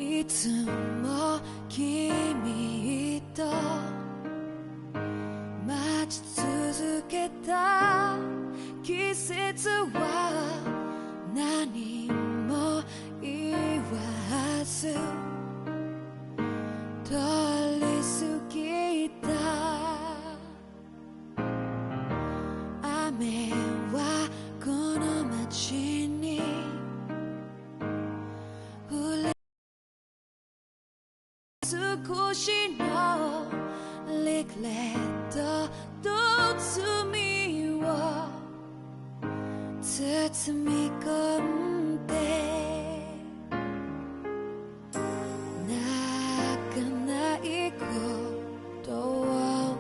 いつも君と待ち続けた季節は何も言わず通り過ぎた雨はこの街に降れ少しのリグレットと罪を包み込んで泣かないことを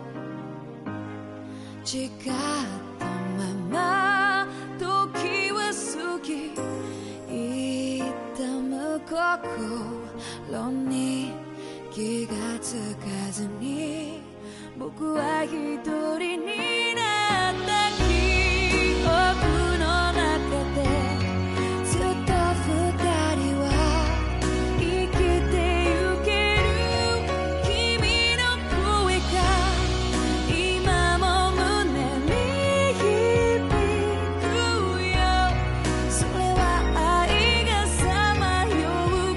誓ったまま時は過ぎ痛む心に気がつかずに僕は一人になった記憶の中でずっと二人は生きてゆける君の声が今も胸に響くよそれは愛がさまよう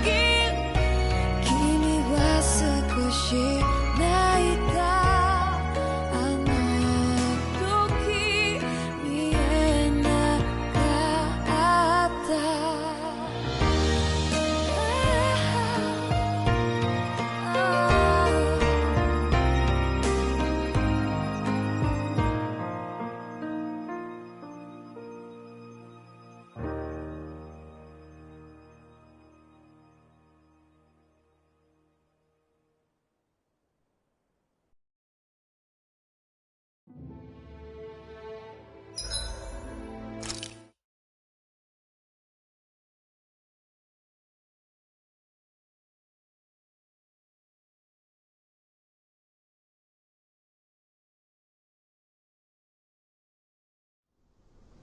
限り君は少し泣いたあの時見えなかった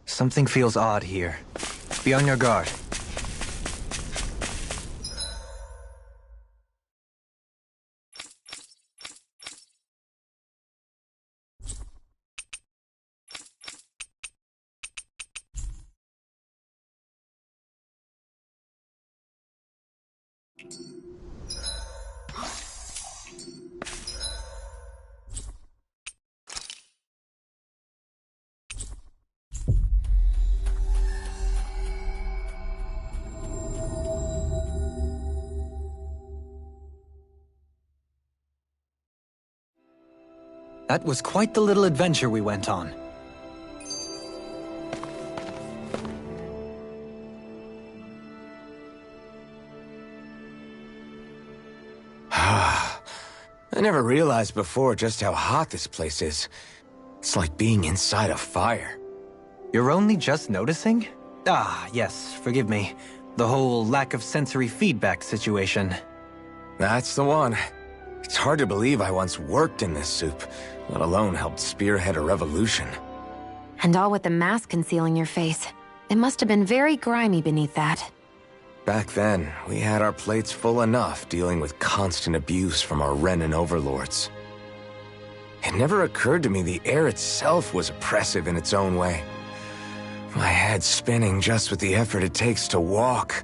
Something feels odd here. Be on your guard. That was quite the little adventure we went on. I never realized before just how hot this place is. It's like being inside a fire. You're only just noticing? Ah, yes, forgive me. The whole lack of sensory feedback situation. That's the one. It's hard to believe I once worked in this soup, let alone helped spearhead a revolution. And all with the mask concealing your face. It must have been very grimy beneath that. Back then, we had our plates full enough dealing with constant abuse from our Renan overlords. It never occurred to me the air itself was oppressive in its own way. My head's spinning just with the effort it takes to walk.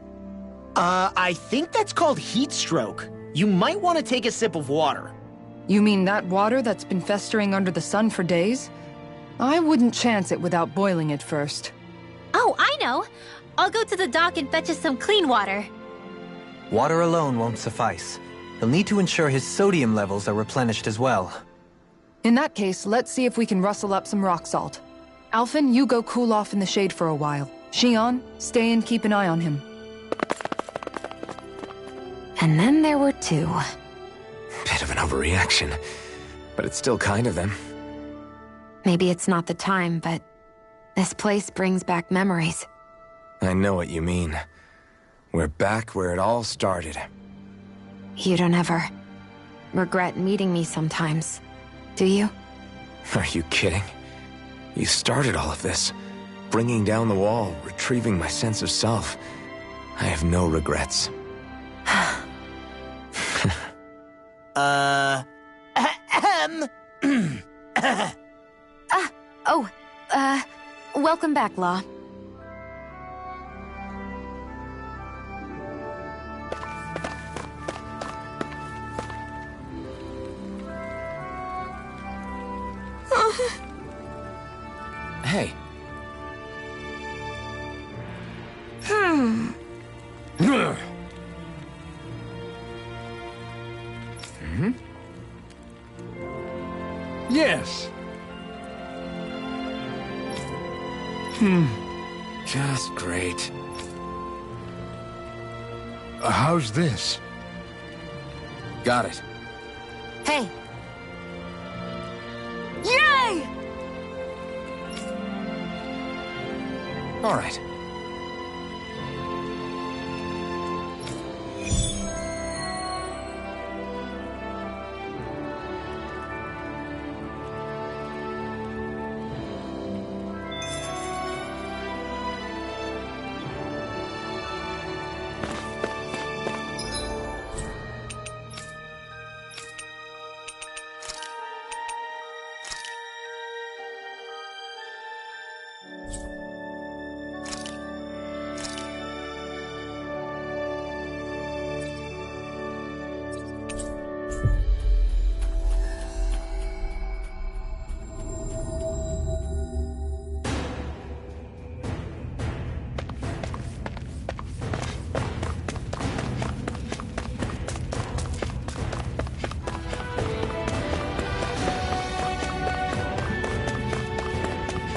I think that's called heat stroke. You might want to take a sip of water. You mean that water that's been festering under the sun for days? I wouldn't chance it without boiling it first. Oh, I know! I'll go to the dock and fetch us some clean water. Water alone won't suffice. You'll need to ensure his sodium levels are replenished as well. In that case, let's see if we can rustle up some rock salt. Alphen, you go cool off in the shade for a while. Xion, stay and keep an eye on him. And then there were two. Bit of an overreaction, but it's still kind of them. Maybe it's not the time, but this place brings back memories. I know what you mean. We're back where it all started. You don't ever regret meeting me sometimes, do you? Are you kidding? You started all of this. Bringing down the wall, retrieving my sense of self. I have no regrets. Welcome back, Law. Hey. Yes. Just great. How's this? Got it. Hey! Yay! All right.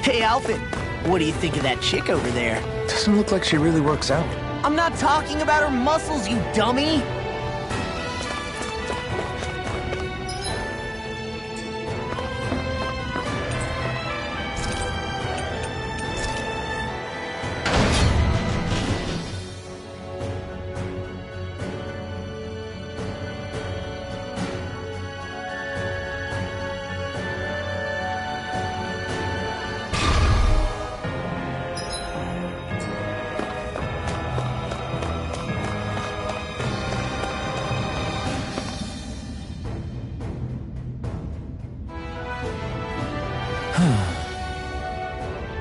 Hey, Alfin, what do you think of that chick over there? Doesn't look like she really works out. I'm not talking about her muscles, you dummy!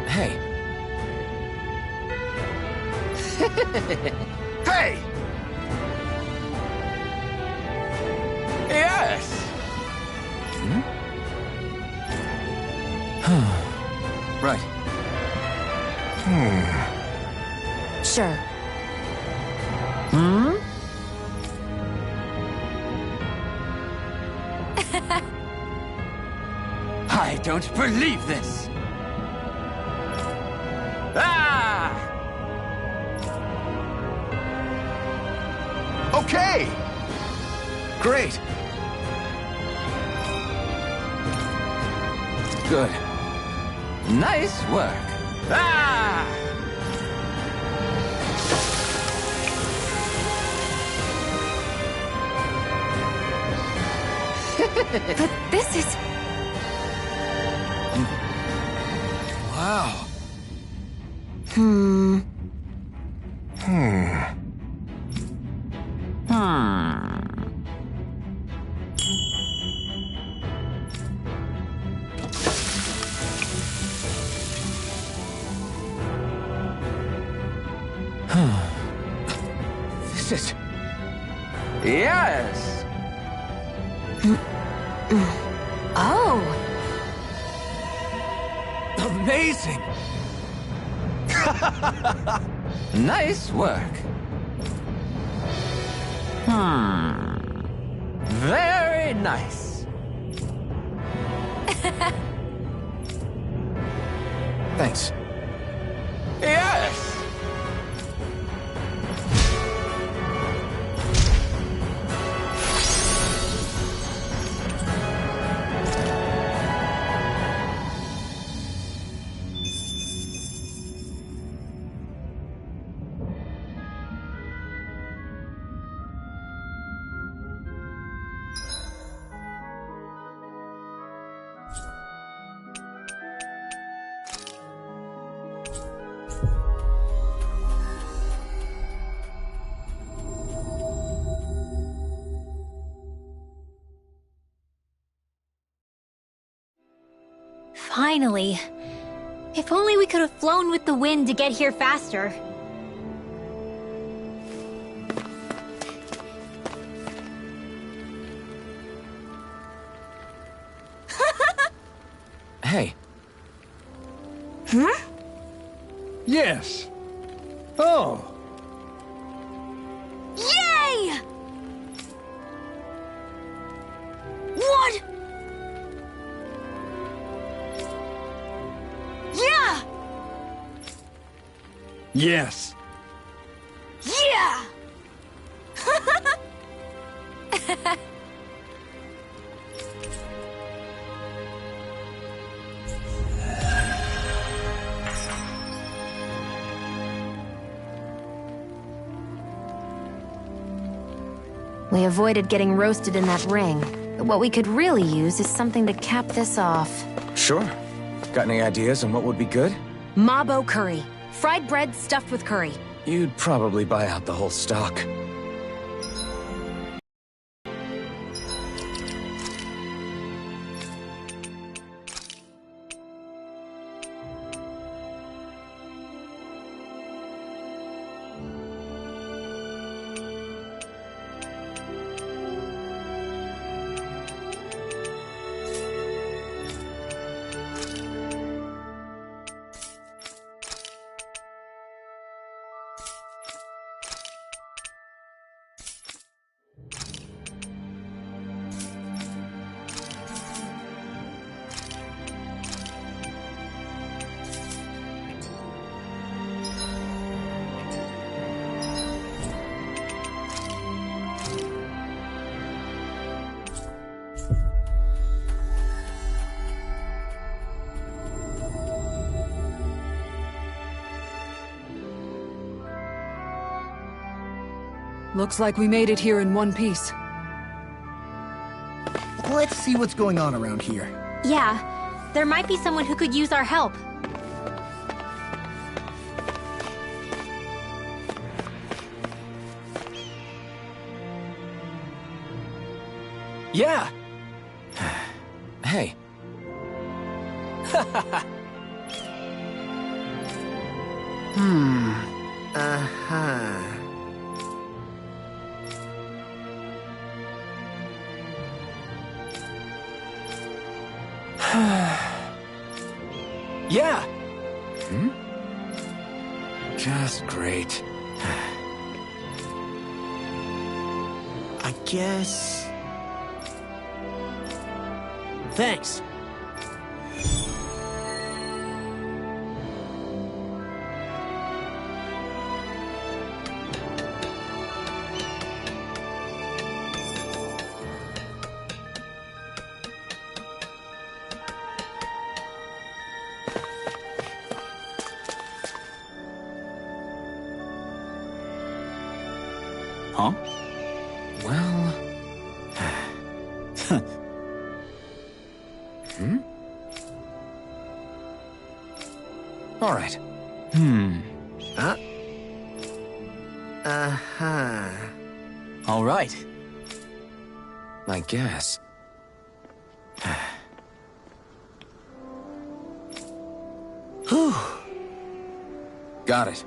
Hey. Hey! Yes! Right. Sure. I don't believe this! Ah! Okay! Great. Good. Nice work! Ah! But this is... Wow. This is... Yes! Oh! amazing. Nice work. Very nice. Thanks. Yes! Finally. If only we could have flown with the wind to get here faster. Hey. Huh? Yes. Oh. Yay! What? Yeah! Yes. Yeah! We avoided getting roasted in that ring, but what we could really use is something to cap this off. Sure. Got any ideas on what would be good? Mabo curry. Fried bread stuffed with curry. You'd probably buy out the whole stock. Looks like we made it here in one piece. Let's see what's going on around here. Yeah, there might be someone who could use our help. Yeah! Hey. Uh-huh. Yeah! Just great. I guess... Thanks. Huh? Well... All right. Uh-huh. All right. I guess. Whew. Got it.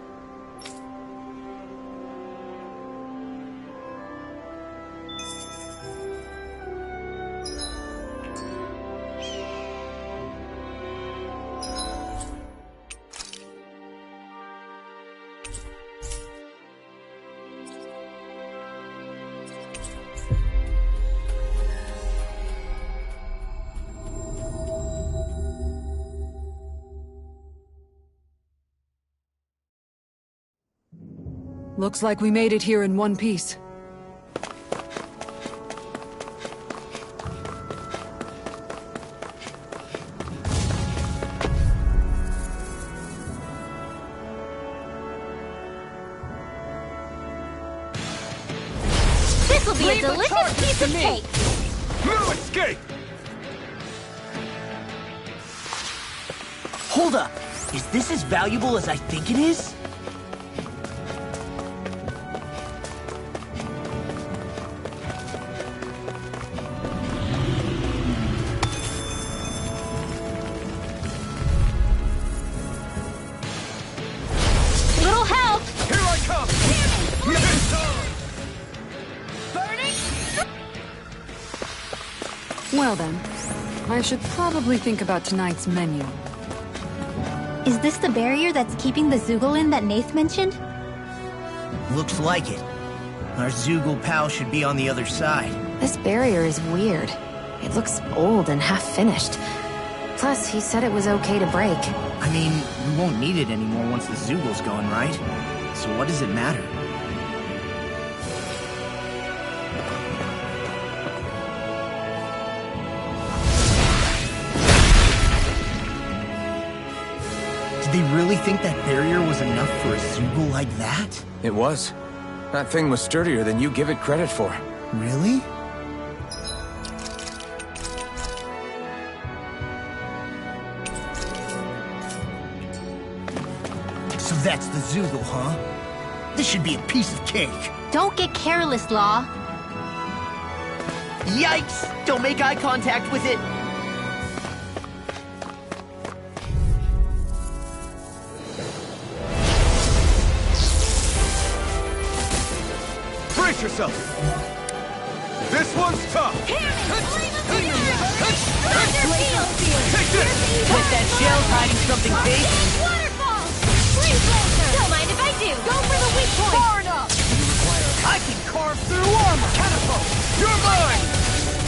Looks like we made it here in one piece. This will be a delicious piece of cake! No escape! Hold up. Is this as valuable as I think it is? Well then, I should probably think about tonight's menu. Is this the barrier that's keeping the Zoogle in that Nath mentioned? Looks like it. Our Zoogle pal should be on the other side. This barrier is weird. It looks old and half-finished. Plus, he said it was okay to break. I mean, we won't need it anymore once the Zoogle's gone, right? So what does it matter? Did they really think that barrier was enough for a Zoogle like that? It was. That thing was sturdier than you give it credit for. Really? So that's the Zoogle, huh? This should be a piece of cake. Don't get careless, Law. Yikes! Don't make eye contact with it! Brace yourself! This one's tough! With that shell's hiding something big? Waterfalls! Freeze laser! Don't mind if I do! Go for the weak point! Far enough! I can carve through armor! Catapult! You're mine!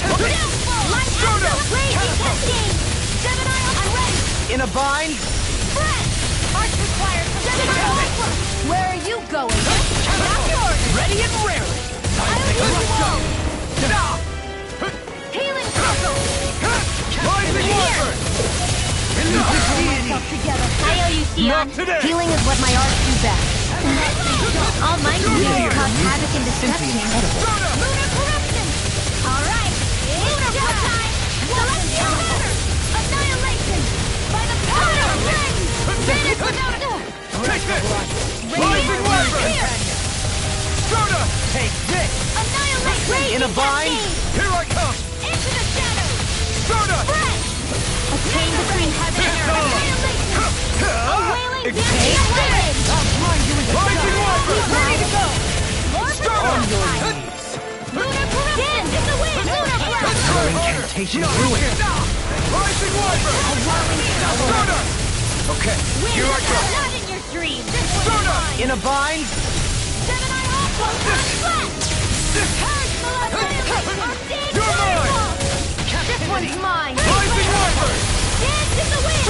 Downfall! Light axle! Raging cascade! Gemini, I'm ready! In a bind? Fresh! Arch required for Gemini Ultra! Where are you going? Not yours! Ready and raring! I'll use you all! Healing circle! Rising Wyvern! I owe you, Sion. Not today! Healing is what my arts do best. All my moves cause havoc and destruction. Lunar corruption! Alright, lunar blood time! Celestial hammer! Annihilation! By the power of ring! Finish without a... Take this! Rising Wyvern! Soda! Take this! Annihilation! In a bind? Here I come! Into the shadows! Soda! Fresh! A chain between heaven and earth! Annihilation! A wailing dancing of women! Rising Wyvern! Ready to go! More Soda! lunar corruption! Dance in the wind! Lunar blast! Your incantation ruined! Rising Wyvern! Soda! Okay, Wind here I go! not in your dream! This one's Soda! mine! In a bind? Gemini Ultra! Flash! Purge Annihilation! Our stage You're mine! waterfall! This one's mine! Rising Wyvern! Dance in the wind!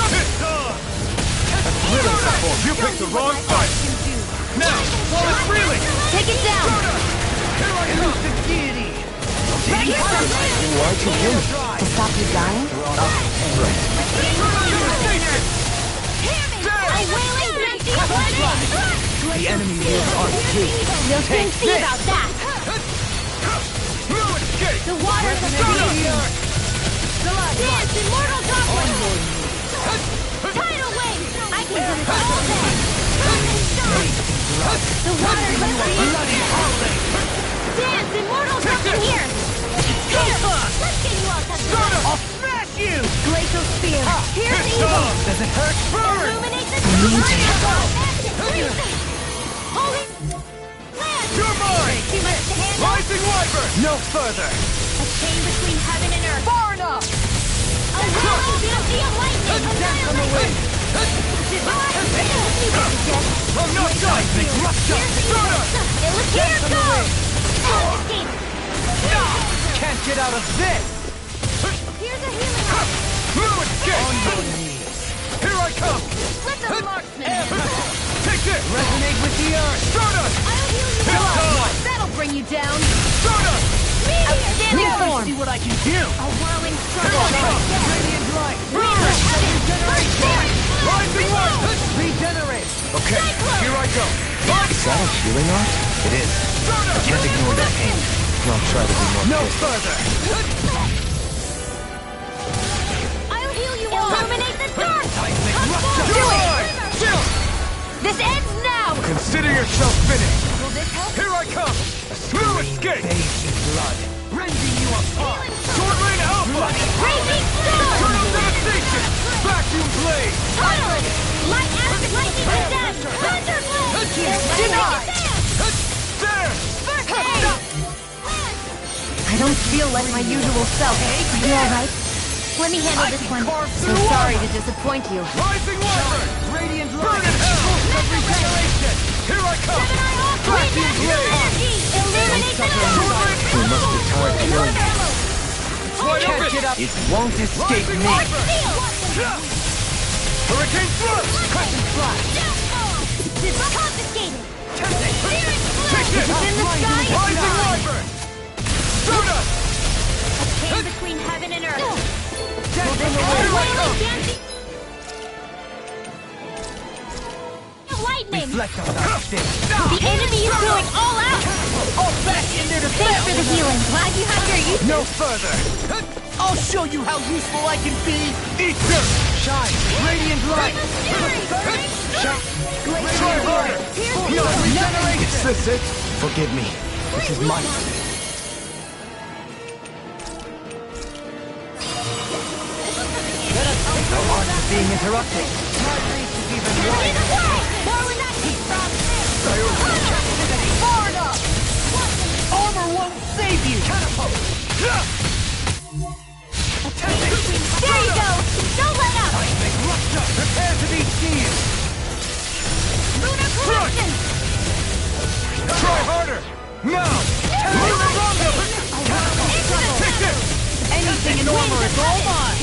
You picked the wrong fight! Now, while it's reeling! Take it down! Here I come! Deity! Why'd you kill me? To stop you dying? A wailing dancing of women! The enemy lives on gate. You'll soon see about that! No escape! The waters of the earth! Dance in mortal dominance! Tidal wave! I can put it all down! The waters of the earth! Dance in mortal dominance here! Here! Let's get you all touched up! I'll smash you! Glacial spear! Here's evil! Does it hurt? Burn! Illuminate the sky! Holy land! You're mine! Too much to handle! Rising Wyvern! No further! A chain between heaven and earth! Far enough! A whirling beauty of lightning! Annihilation! I'm not done! Soda! Here goes! Escape! Can't get out of this! Here's a healing arm! No escape! On your knees! Here I come! Let the marksman handle! Take this! Resonate with the earth! Soda! I'll heal you It's all! time! That'll bring you down! Soda! Outstanding Now form! see what I can do! A whirling Here circle! I come! Radiant light! Reaper heaven! First form! Rising Wyvern! Regenerate! Okay, here I go! Is that a healing art? It is. Soda! Can't ignore that pain. I'll try to be more No careful. further! I'll heal you all! Illuminate the dark! You're mine! Chill! This ends now! Consider yourself finished! Will this help? Here I come! No escape! Bathed in blood, rending you apart! Sword Lane Alpha! Raging storm! Eternal devastation! Vacuum blade! Tunnel! Light acid lightning and death! Thunderblade! Denied! There! First aid! I don't don't feel like my usual self. You alright? Let me handle this one. So sorry to disappoint you. Rising Wyvern! Radiant light! Burn in hell! Regeneration! Here I come! Crashing blade! Illuminate the dark! We must be tired of killing them. Wide open! It won't escape Rising me. Wyvern! Hurricane thrust! Crescent flash. This is confiscated! Take it! It's in the sky! Rising Wyvern! Soda! A chain between heaven and earth! Here I come! Lightning! Reflect on that stick. The enemy is going all out! All back in there to Thanks for the healing. Glad you have your use. No further. I'll show you how useful I can be! Eat dirt! Shine. Radiant light. Try harder! Regeneration. Is this it? Forgive me. This is my... No one is being interrupted. My reach is even wider. Far enough! Armor won't save you! Catapult. There you go! Don't let up! Seismic rupture. Prepare to be seized. Lunar corruption! Try harder! Now! Lunar Rondo! Take this! Anything in armor is all mine!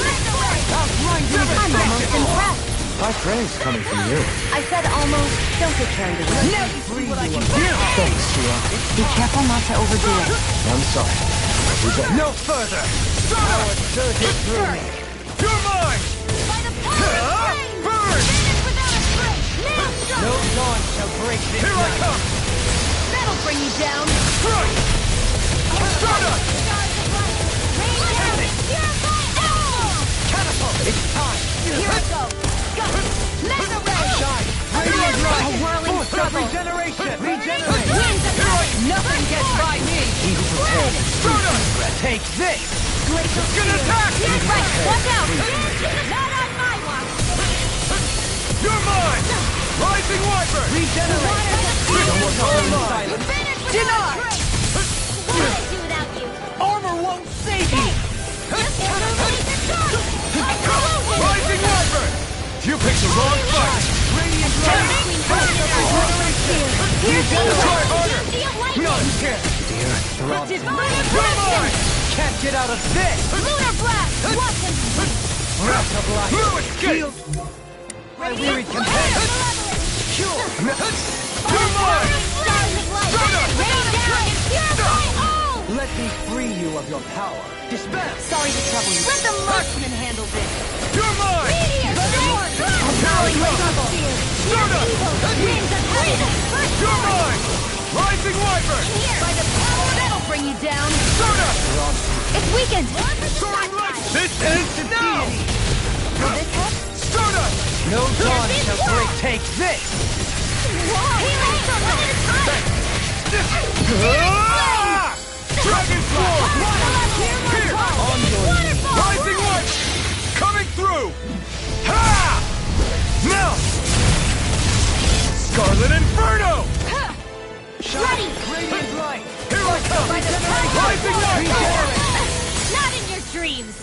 I'm almost impressed. High praise coming from you. I said almost. Don't get carried away. Now you see what I can do! Thanks, Shia. Be careful not to overdo it. I'm sorry. No further. Power surges through me. You're mine! By the power of flame! Burn! Finish without a trace! Now strike! No dawn shall break this Here I night. come! That'll bring you down! Crush! Stardust! Stars of light! Rain down! Purify all! Catapult. It's time. Here I go! Go! Mega ray! Shine. Radiant light. A whirling circle. Regeneration. Regenerate. Winds of heaven! Nothing gets by me! He who prepares a Stardust! take this. Glacial Gonna spear! attack! Right, watch out! Not on my watch! You're mine! Rising Wyvern! Regenerate. Finish Deny! What would I do without you? Armor won't save you! Illuminate the dark! Explosion! Rising Wyvern! You picked the wrong fight! Radiant light. Try harder! None here. The earth throbs. You're mine! Can't get out of this. Lunar blast! Watch him! Breath of life. No escape! My weary companion. You're mine! Stars of light! Rain down and purify all! Let me free you of your power. Dispel. Sorry to trouble you. Let the marksman handle this! You're mine! Meteor strike! Stardust! Winds of heaven! You're mine! Rising Wyvern! By the power that'll bring you down! Stardust! It's weakened! Soaring light! This ends now! Will this help? Stardust! No dawn shall break. Take this. Healing from one at a time! Ah! Dragon Sword! Here! On your waterfall! Rising Wyvern! Coming through! Ha! Now! Scarlet Inferno! Ready! Radiant light. Here I come! Rising Wyvern! Not in your dreams!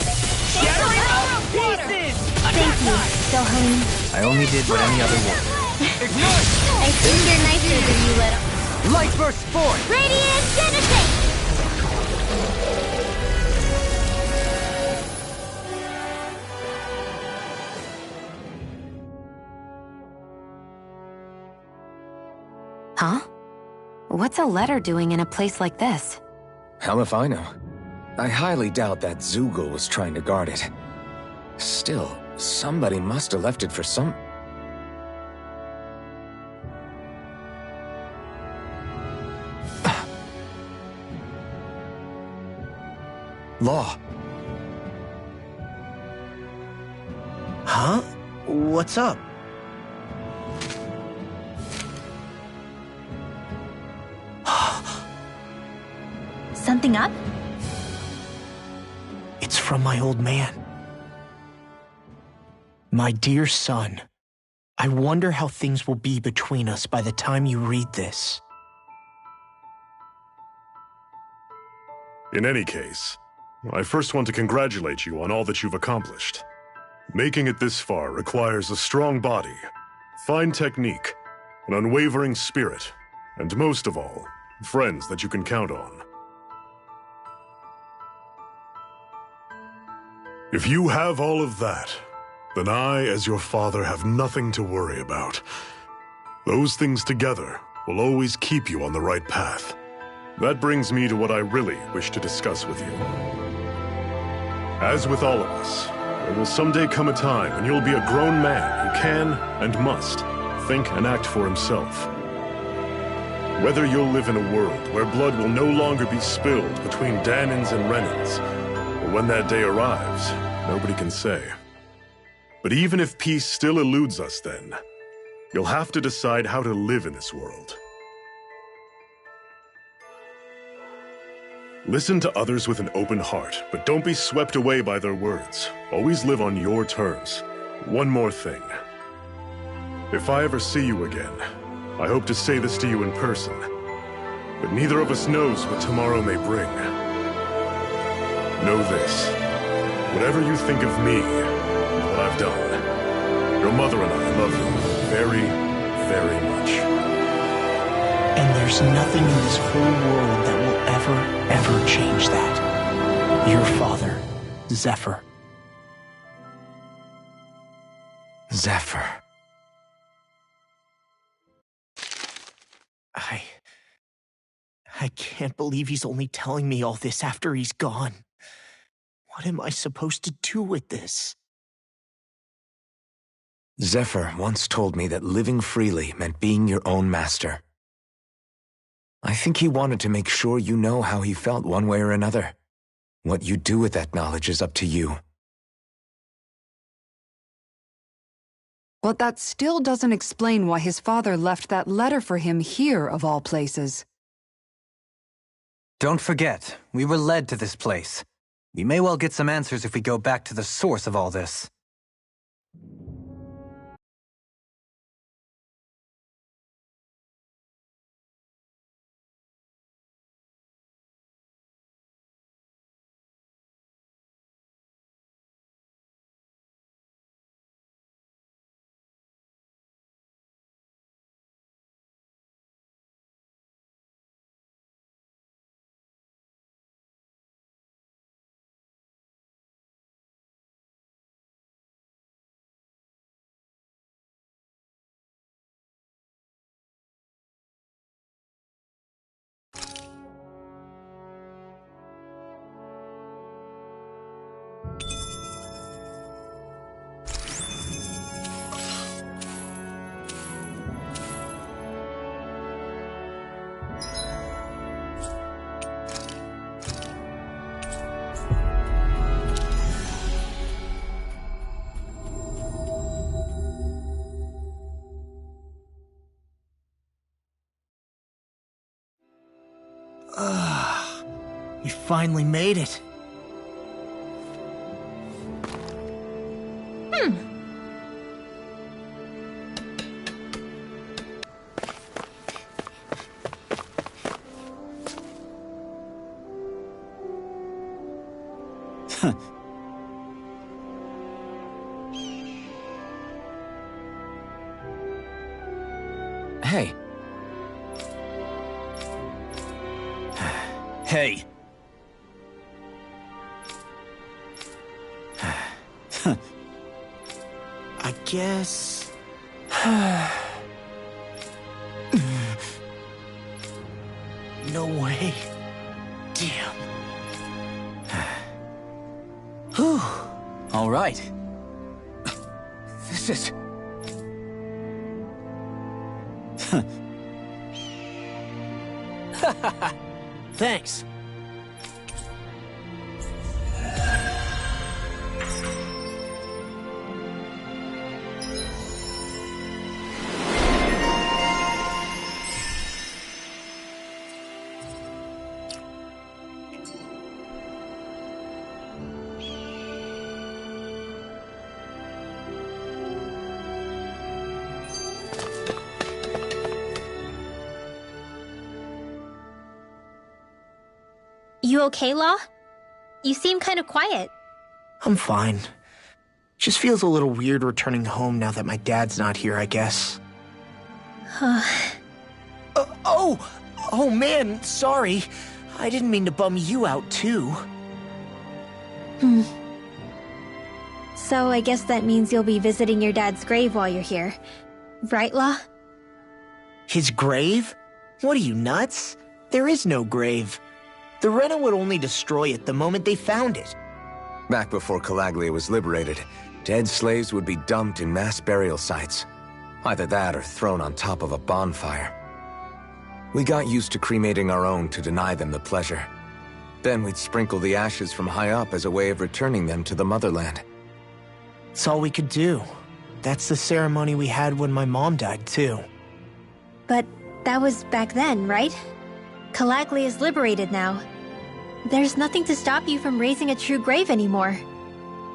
Pieces! Thank you, Sohain. I only did what any other would. Ignite! I think you're nicer than you let on. Light burst forth. Radiant Genesis! Huh? What's a letter doing in a place like this? Hell if I know. I highly doubt that Zoogle was trying to guard it. Still, somebody must have left it for some... Law. Huh? What's up? Something up? It's from my old man. My dear son, I wonder how things will be between us by the time you read this. In any case, I first want to congratulate you on all that you've accomplished. Making it this far requires a strong body, fine technique, an unwavering spirit, and most of all, friends that you can count on. If you have all of that, then I, as your father, have nothing to worry about. Those things together will always keep you on the right path. That brings me to what I really wish to discuss with you. As with all of us, there will someday come a time when you'll be a grown man who can and must think and act for himself. Whether you'll live in a world where blood will no longer be spilled between Danins and Renins, or when that day arrives, nobody can say. But even if peace still eludes us then, you'll have to decide how to live in this world. Listen to others with an open heart, but don't be swept away by their words. Always live on your terms. One more thing. If I ever see you again, I hope to say this to you in person, but neither of us knows what tomorrow may bring. Know this. Whatever you think of me, and what I've done, your mother and I love you very, very much. And there's nothing in this whole world that will ever change that. Your father, Zephyr. Zephyr. I can't believe he's only telling me all this after he's gone. What am I supposed to do with this? Zephyr once told me that living freely meant being your own master. I think he wanted to make sure you know how he felt one way or another. What you do with that knowledge is up to you. But that still doesn't explain why his father left that letter for him here, of all places. Don't forget, we were led to this place. We may well get some answers if we go back to the source of all this. You finally made it. Hey. Hey. I guess... No way. Damn. Whew. All right. This is... Thanks. You okay, Law? You seem kind of quiet. I'm fine. Just feels a little weird returning home now that my dad's not here, I guess. Oh man, sorry. I didn't mean to bum you out, too. So I guess that means you'll be visiting your dad's grave while you're here. Right, Law? His grave? What are you, nuts? There is no grave. The Rena would only destroy it the moment they found it. Back before Calaglia was liberated, dead slaves would be dumped in mass burial sites. Either that or thrown on top of a bonfire. We got used to cremating our own to deny them the pleasure. Then we'd sprinkle the ashes from high up as a way of returning them to the motherland. It's all we could do. That's the ceremony we had when my mom died, too. But that was back then, right? Calaglia is liberated now. There's nothing to stop you from raising a true grave anymore.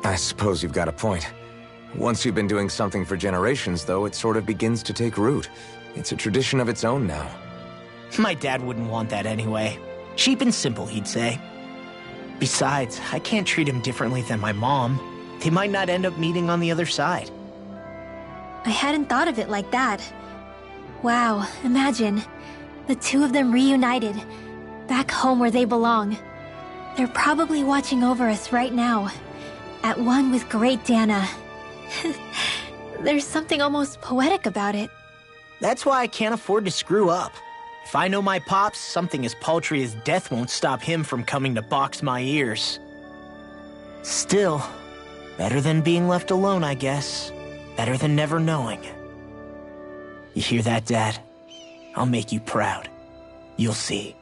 I suppose you've got a point. Once you've been doing something for generations, though, it sort of begins to take root. It's a tradition of its own now. My dad wouldn't want that anyway. Cheap and simple, he'd say. Besides, I can't treat him differently than my mom. They might not end up meeting on the other side. I hadn't thought of it like that. Wow, imagine. The two of them reunited, back home where they belong. They're probably watching over us right now, at one with Great Dana. There's something almost poetic about it. That's why I can't afford to screw up. If I know my pops, something as paltry as death won't stop him from coming to box my ears. Still, better than being left alone, I guess. Better than never knowing. You hear that, Dad? I'll make you proud. You'll see.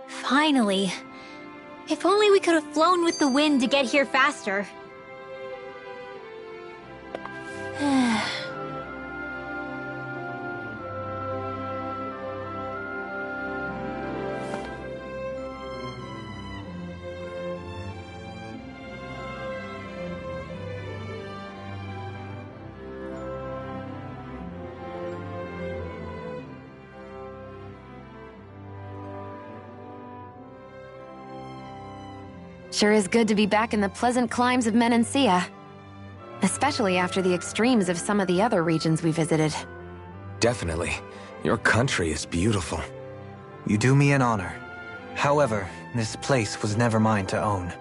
Finally. If only we could have flown with the wind to get here faster. Sure is good to be back in the pleasant climes of Menancia. Especially after the extremes of some of the other regions we visited. Definitely. Your country is beautiful. You do me an honor. However, this place was never mine to own.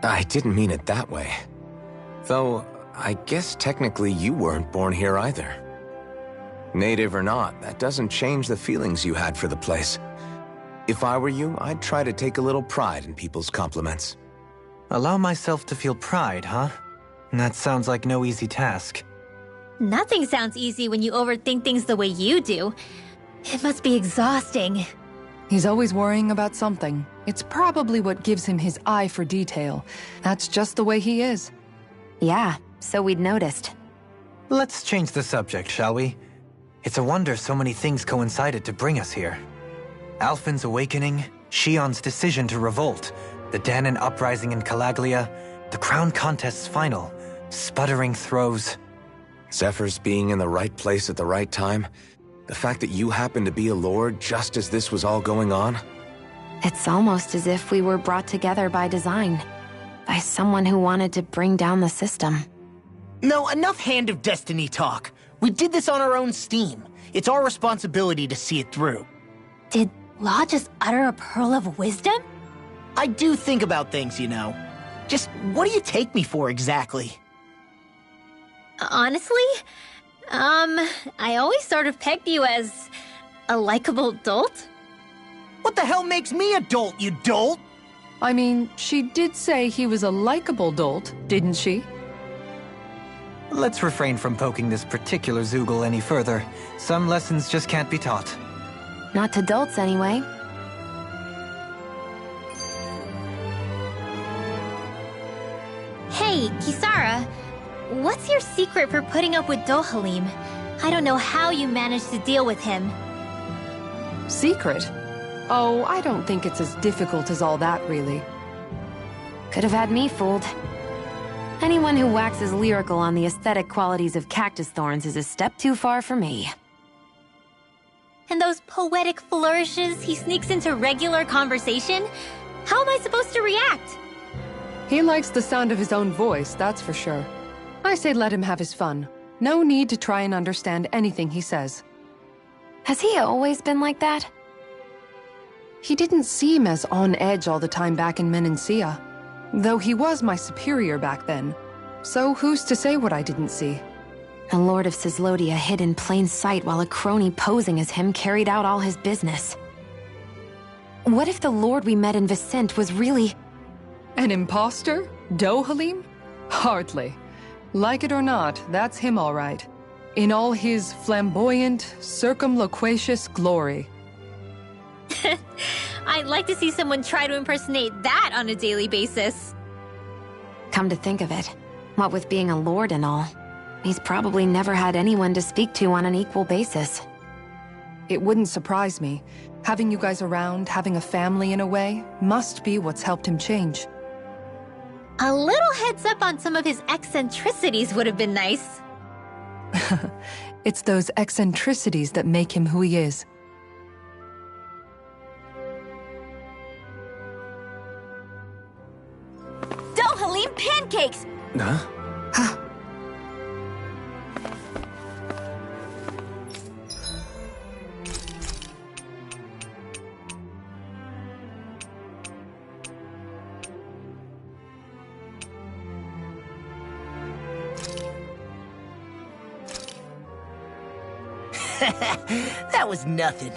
I didn't mean it that way. Though, I guess technically you weren't born here either. Native or not, that doesn't change the feelings you had for the place. If I were you, I'd try to take a little pride in people's compliments. Allow myself to feel pride, huh? That sounds like no easy task. Nothing sounds easy when you overthink things the way you do. It must be exhausting. He's always worrying about something. It's probably what gives him his eye for detail. That's just the way he is. Yeah, so we'd noticed. Let's change the subject, shall we? It's a wonder so many things coincided to bring us here. Alphen's awakening, Shion's decision to revolt, the Danan uprising in Calaglia, the crown contest's final, sputtering throws. Zephyr's being in the right place at the right time, the fact that you happened to be a lord just as this was all going on. It's almost as if we were brought together by design. By someone who wanted to bring down the system. No, enough Hand of Destiny talk. We did this on our own steam. It's our responsibility to see it through. Did Law just utter a pearl of wisdom? I do think about things, you know. Just what do you take me for exactly? Honestly, I always sort of pegged you as a likable dolt. What the hell makes me a dolt, you dolt? I mean, she did say he was a likable dolt, didn't she? Let's refrain from poking this particular Zoogle any further. Some lessons just can't be taught. Not to dolts, anyway. Hey, Kisara, what's your secret for putting up with Dohalim? I don't know how you managed to deal with him. Secret? Oh, I don't think it's as difficult as all that, really. Could have had me fooled. Anyone who waxes lyrical on the aesthetic qualities of cactus thorns is a step too far for me. And those poetic flourishes he sneaks into regular conversation? How am I supposed to react? He likes the sound of his own voice, that's for sure. I say let him have his fun. No need to try and understand anything he says. Has he always been like that? He didn't seem as on edge all the time back in Menancia. Though he was my superior back then. So who's to say what I didn't see? The Lord of Cislodia hid in plain sight while a crony posing as him carried out all his business. What if the Lord we met in Vicente was really... An imposter? Dohalim? Hardly. Like it or not, that's him all right. In all his flamboyant, circumloquacious glory. I'd like to see someone try to impersonate that on a daily basis. Come to think of it, what with being a lord and all, he's probably never had anyone to speak to on an equal basis. It wouldn't surprise me. Having you guys around, having a family in a way, must be what's helped him change. A little heads up on some of his eccentricities would have been nice. It's those eccentricities that make him who he is. Dohalim pancakes! Huh? That was nothing.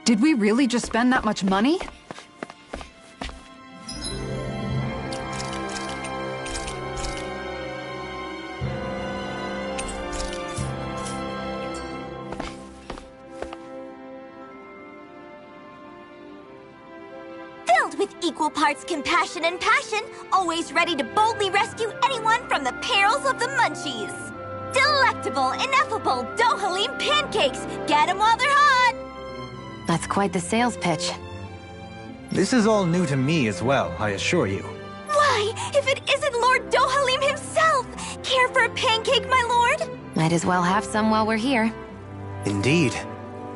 Did we really just spend that much money? Filled with equal parts compassion and passion, always ready to boldly rescue anyone from the perils of the munchies. Delectable, ineffable Dohalim pancakes! Get 'em while they're hot! That's quite the sales pitch. This is all new to me as well, I assure you. Why, if it isn't Lord Dohalim himself! Care for a pancake, my lord? Might as well have some while we're here. Indeed.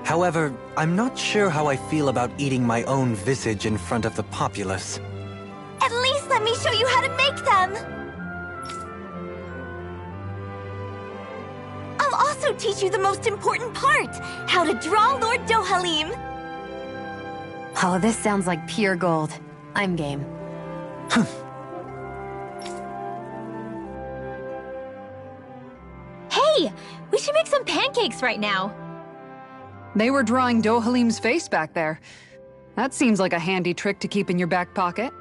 However, I'm not sure how I feel about eating my own visage in front of the populace. At least let me show you how to make them! I'll also teach you the most important part, how to draw Lord Dohalim. Oh, this sounds like pure gold. I'm game. Hey, we should make some pancakes right now. They were drawing Dohalim's face back there. That seems like a handy trick to keep in your back pocket.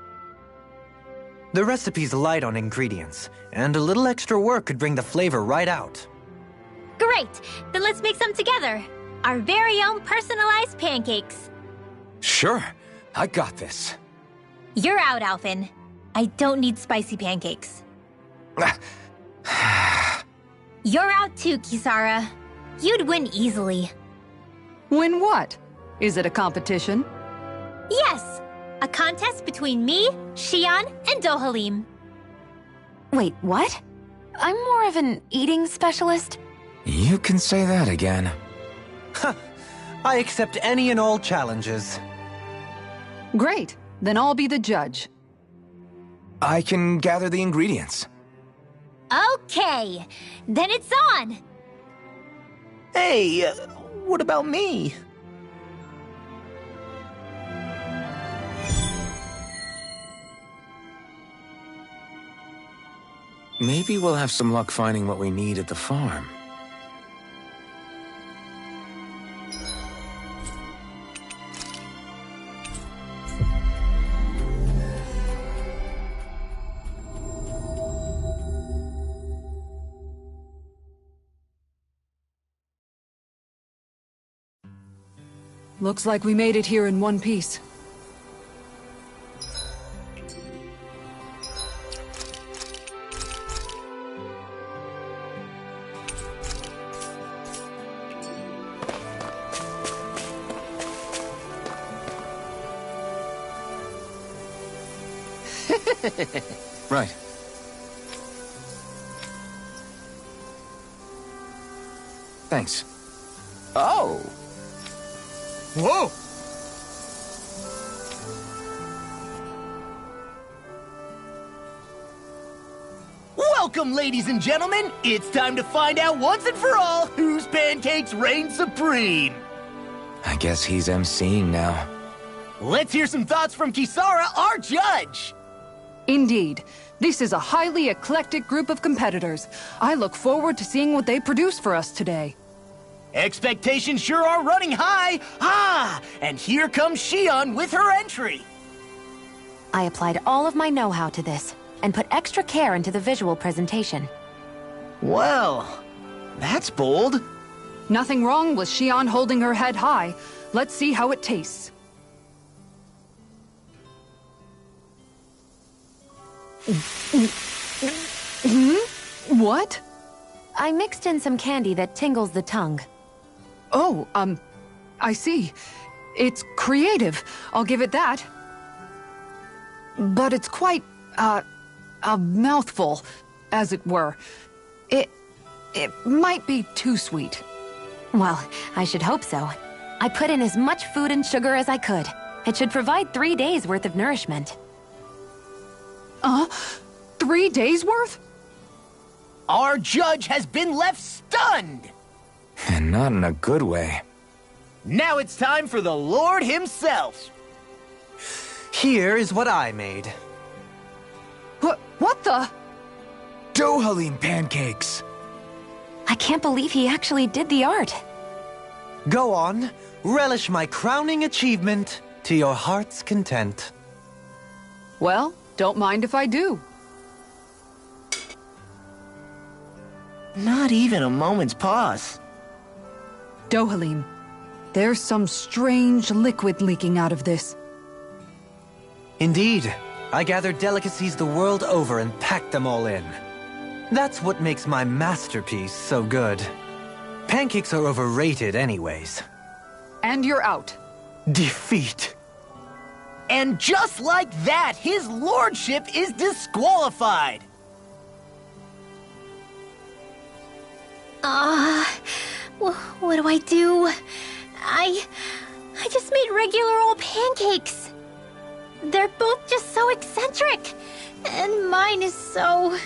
The recipe's light on ingredients, and a little extra work could bring the flavor right out. Great, then let's make some together. Our very own personalized pancakes. Sure, I got this. You're out, Alphen. I don't need spicy pancakes. You're out too, Kisara. You'd win easily. Win what? Is it a competition? Yes, a contest between me, Xion, and Dohalim. Wait, what? I'm more of an eating specialist. You can say that again. I accept any and all challenges. Great, then I'll be the judge. I can gather the ingredients. Okay, then it's on. Hey, what about me? Maybe we'll have some luck finding what we need at the farm. Looks like we made it here in one piece. Right. Thanks. Oh! Whoa! Welcome, ladies and gentlemen! It's time to find out once and for all whose pancakes reign supreme! I guess he's emceeing now. Let's hear some thoughts from Kisara, our judge! Indeed. This is a highly eclectic group of competitors. I look forward to seeing what they produce for us today. Expectations sure are running high! Ah! And here comes Xion with her entry! I applied all of my know-how to this, and put extra care into the visual presentation. Well, that's bold. Nothing wrong with Xion holding her head high. Let's see how it tastes. What? I mixed in some candy that tingles the tongue. Oh, I see. It's creative. I'll give it that. But it's quite, a mouthful, as it were. It might be too sweet. Well, I should hope so. I put in as much food and sugar as I could. It should provide 3 days' worth of nourishment. 3 days' worth? Our judge has been left stunned! And not in a good way. Now it's time for the Lord himself! Here is what I made. What the? Dohalim pancakes! I can't believe he actually did the art. Go on, relish my crowning achievement to your heart's content. Well, don't mind if I do. Not even a moment's pause. Dohalim, there's some strange liquid leaking out of this. Indeed, I gathered delicacies the world over and packed them all in. That's what makes my masterpiece so good. Pancakes are overrated anyways. And you're out. Defeat. And just like that, his lordship is disqualified! What do I do? I just made regular old pancakes. They're both just so eccentric. And mine is so...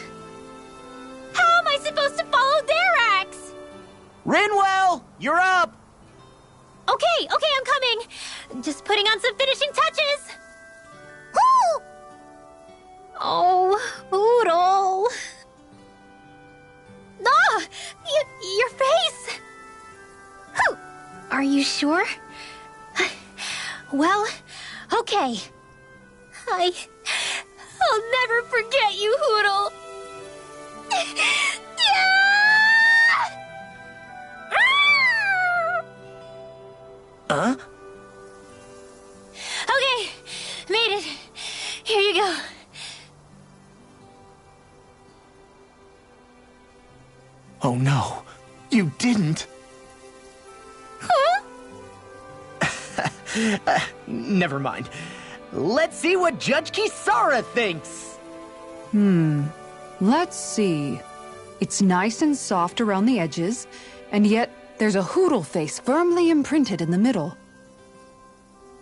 How am I supposed to follow their acts? Rinwell, you're up! Okay, I'm coming. Just putting on some finishing touches. Woo! Oh, Oodle. Ah, your face. Whew. Are you sure? Well, okay. I'll never forget you, Hoodle. Huh? Okay, made it. Here you go. Oh no, you didn't. Huh? Never mind. Let's see what Judge Kisara thinks. Let's see. It's nice and soft around the edges, and yet there's a Hoodle face firmly imprinted in the middle.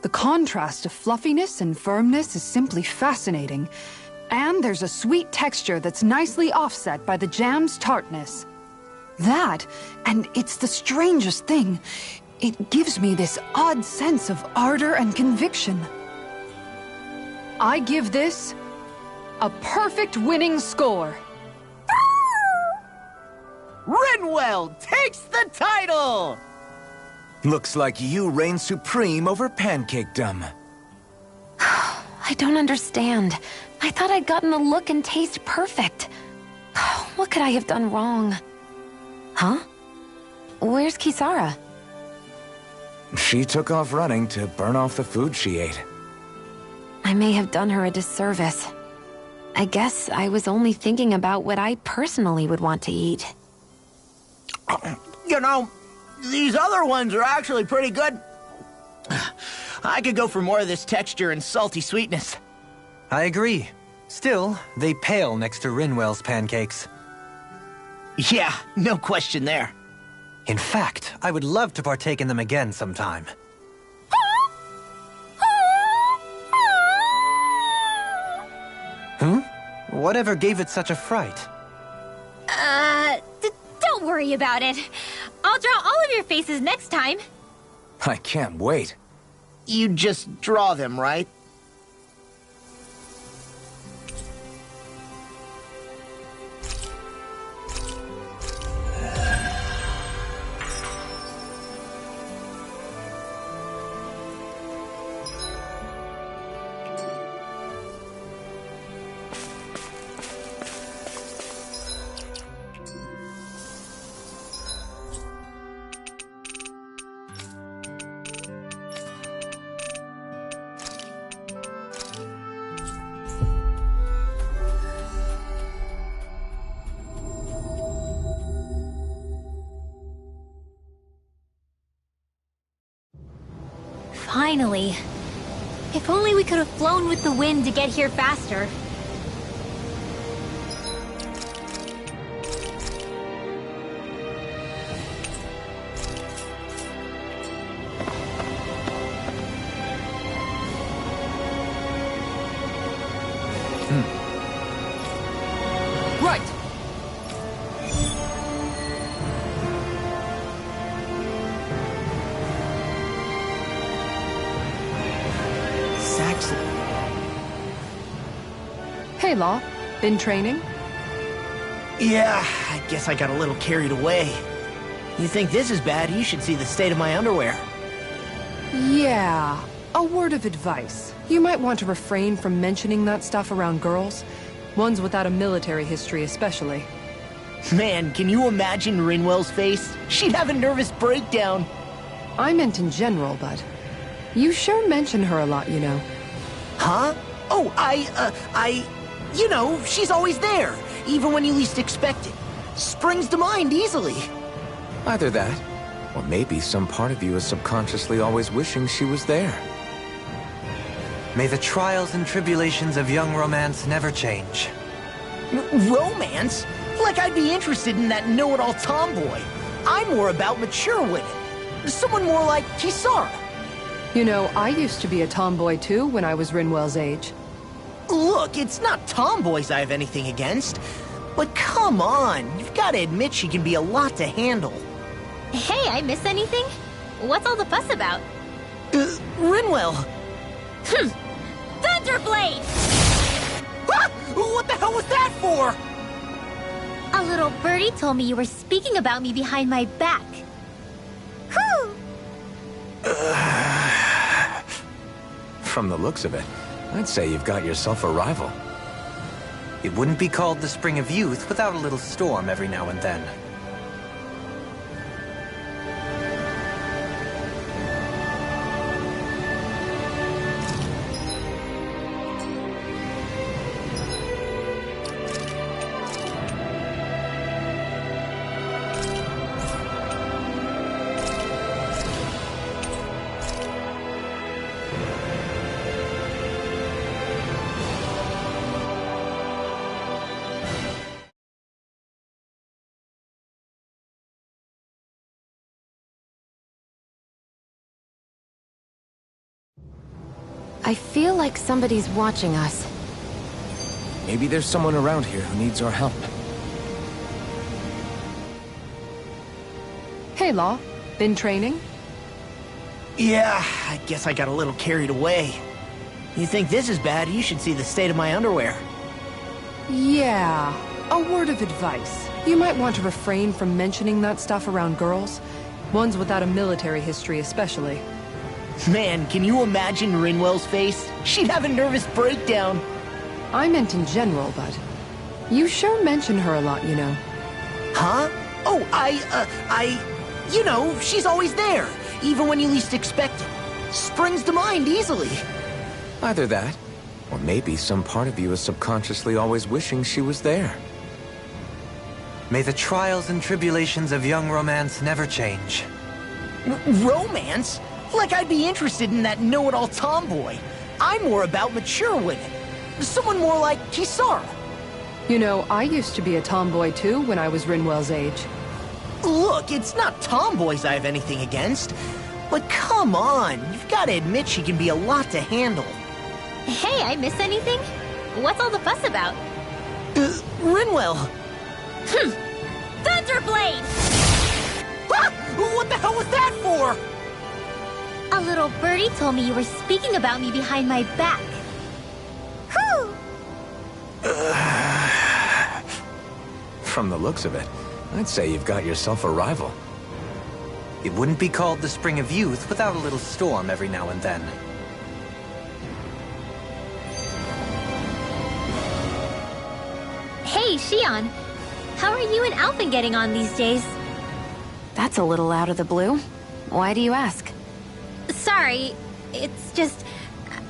The contrast of fluffiness and firmness is simply fascinating, and there's a sweet texture that's nicely offset by the jam's tartness. That, and it's the strangest thing, it gives me this odd sense of ardor and conviction. I give this a perfect winning score. Rinwell takes the title! Looks like you reign supreme over pancakedom. I don't understand. I thought I'd gotten the look and taste perfect. What could I have done wrong? Huh? Where's Kisara? She took off running to burn off the food she ate. I may have done her a disservice. I guess I was only thinking about what I personally would want to eat. You know, these other ones are actually pretty good. I could go for more of this texture and salty sweetness. I agree. Still, they pale next to Rinwell's pancakes. Yeah, no question there. In fact, I would love to partake in them again sometime. Whatever gave it such a fright? Don't worry about it. I'll draw all of your faces next time. I can't wait. You just draw them, right? Finally. If only we could have flown with the wind to get here faster. Right! Hey, Law. Been training? Yeah, I guess I got a little carried away. You think this is bad, you should see the state of my underwear. Yeah. A word of advice. You might want to refrain from mentioning that stuff around girls. Ones without a military history especially. Man, can you imagine Rinwell's face? She'd have a nervous breakdown. I meant in general, but... You sure mention her a lot, you know. Huh? Oh, You know, she's always there, even when you least expect it. Springs to mind easily. Either that, or maybe some part of you is subconsciously always wishing she was there. May the trials and tribulations of young romance never change. Romance? Like I'd be interested in that know-it-all tomboy. I'm more about mature women. Someone more like Kisara. You know, I used to be a tomboy too when I was Rinwell's age. Look, it's not tomboys I have anything against. But come on, you've got to admit she can be a lot to handle. Hey, I miss anything? What's all the fuss about? Rinwell! Thunderblade! Ah! What the hell was that for? A little birdie told me you were speaking about me behind my back. Whew! From the looks of it, I'd say you've got yourself a rival. It wouldn't be called the Spring of Youth without a little storm every now and then. I feel like somebody's watching us. Maybe there's someone around here who needs our help. Hey, Law. Been training? Yeah, I guess I got a little carried away. You think this is bad, you should see the state of my underwear. Yeah. A word of advice. You might want to refrain from mentioning that stuff around girls. Ones without a military history especially. Man, can you imagine Rinwell's face? She'd have a nervous breakdown. I meant in general, but... You sure mention her a lot, you know. Huh? Oh, You know, she's always there, even when you least expect it. Springs to mind easily. Either that, or maybe some part of you is subconsciously always wishing she was there. May the trials and tribulations of young romance never change. Romance? Like I'd be interested in that know-it-all tomboy. I'm more about mature women. Someone more like Kisara. You know, I used to be a tomboy too when I was Rinwell's age. Look, it's not tomboys I have anything against. But come on, you've got to admit she can be a lot to handle. Hey, I miss anything? What's all the fuss about? Rinwell. Thunderblade! Ah! What the hell was that for? A little birdie told me you were speaking about me behind my back. Whew! From the looks of it, I'd say you've got yourself a rival. It wouldn't be called the Spring of Youth without a little storm every now and then. Hey, Shion. How are you and Alphen getting on these days? That's a little out of the blue. Why do you ask? Sorry, it's just...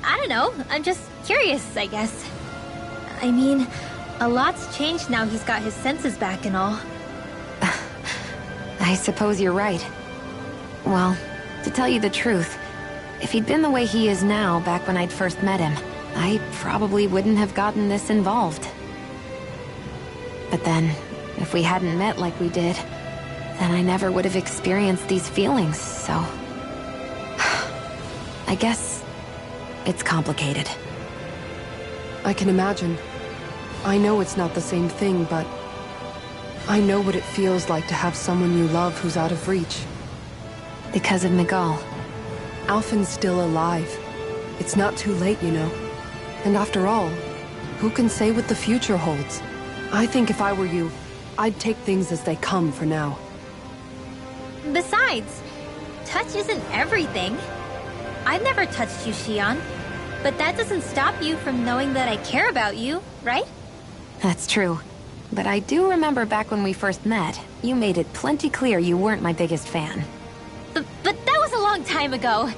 I don't know, I'm just curious, I guess. I mean, a lot's changed now he's got his senses back and all. I suppose you're right. Well, to tell you the truth, if he'd been the way he is now back when I'd first met him, I probably wouldn't have gotten this involved. But then, if we hadn't met like we did, then I never would have experienced these feelings, so... I guess it's complicated. I can imagine. I know it's not the same thing, but I know what it feels like to have someone you love who's out of reach. Because of Miguel. Alphen's still alive. It's not too late, you know. And after all, who can say what the future holds? I think if I were you, I'd take things as they come for now. Besides, touch isn't everything. I've never touched you, Shion. But that doesn't stop you from knowing that I care about you, right? That's true. But I do remember back when we first met, you made it plenty clear you weren't my biggest fan. But that was a long time ago.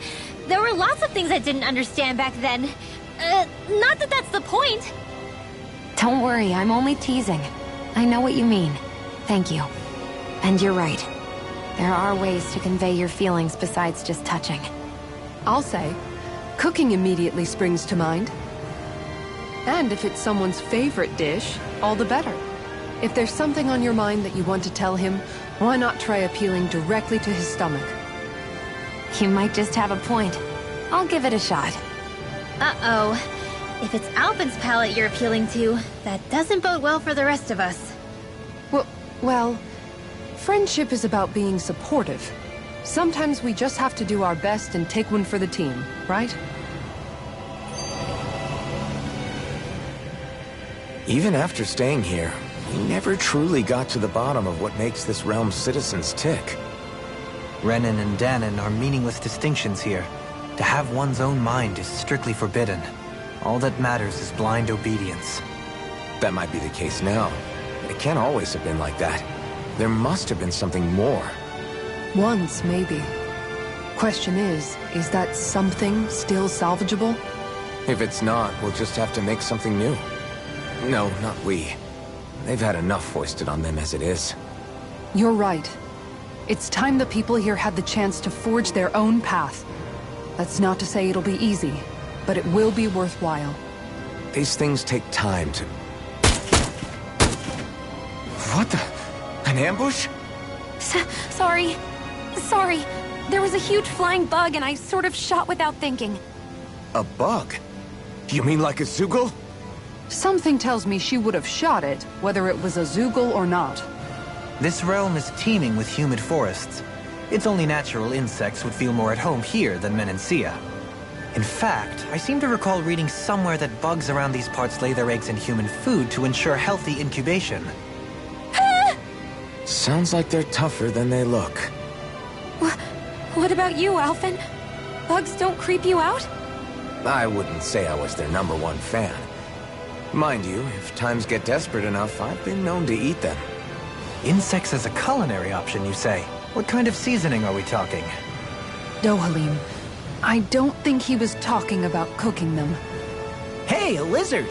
There were lots of things I didn't understand back then. Not that that's the point. Don't worry, I'm only teasing. I know what you mean. Thank you. And you're right. There are ways to convey your feelings besides just touching. I'll say, cooking immediately springs to mind. And if it's someone's favorite dish, all the better. If there's something on your mind that you want to tell him, why not try appealing directly to his stomach? You might just have a point. I'll give it a shot. Uh-oh. If it's Alphen's palate you're appealing to, that doesn't bode well for the rest of us. Well, Friendship is about being supportive. Sometimes we just have to do our best and take one for the team, right? Even after staying here, we never truly got to the bottom of what makes this realm's citizens tick. Renan and Danon are meaningless distinctions here. To have one's own mind is strictly forbidden. All that matters is blind obedience. That might be the case now. It can't always have been like that. There must have been something more. Once, maybe. Question is that something still salvageable? If it's not, we'll just have to make something new. No, not we. They've had enough foisted on them as it is. You're right. It's time the people here had the chance to forge their own path. That's not to say it'll be easy, but it will be worthwhile. These things take time to... What the... An ambush? Sorry. There was a huge flying bug and I sort of shot without thinking. A bug? You mean like a Zoogle? Something tells me she would have shot it, whether it was a Zoogle or not. This realm is teeming with humid forests. It's only natural insects would feel more at home here than Menancia. In fact, I seem to recall reading somewhere that bugs around these parts lay their eggs in human food to ensure healthy incubation. Sounds like they're tougher than they look. What about you, Alphen? Bugs don't creep you out? I wouldn't say I was their #1 fan. Mind you, if times get desperate enough, I've been known to eat them. Insects as a culinary option, you say? What kind of seasoning are we talking? Dohalim, I don't think he was talking about cooking them. Hey, a lizard!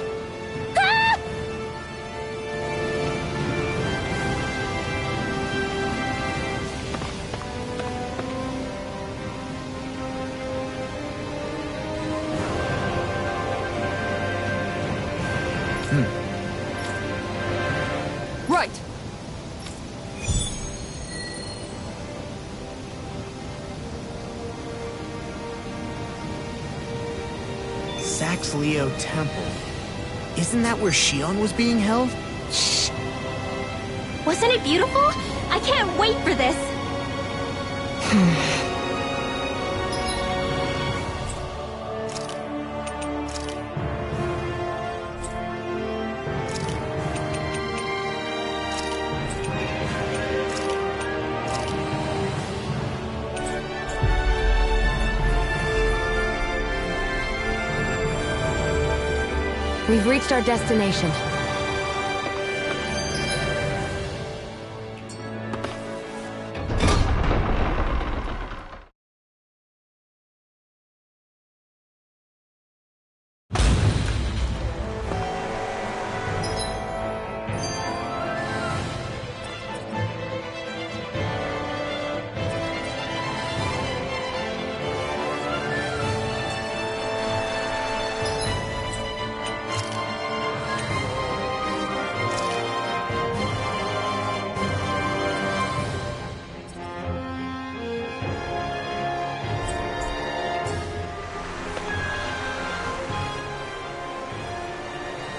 Right! Saxleo Temple. Isn't that where Shion was being held? Shh! Wasn't it beautiful? I can't wait for this! We've reached our destination.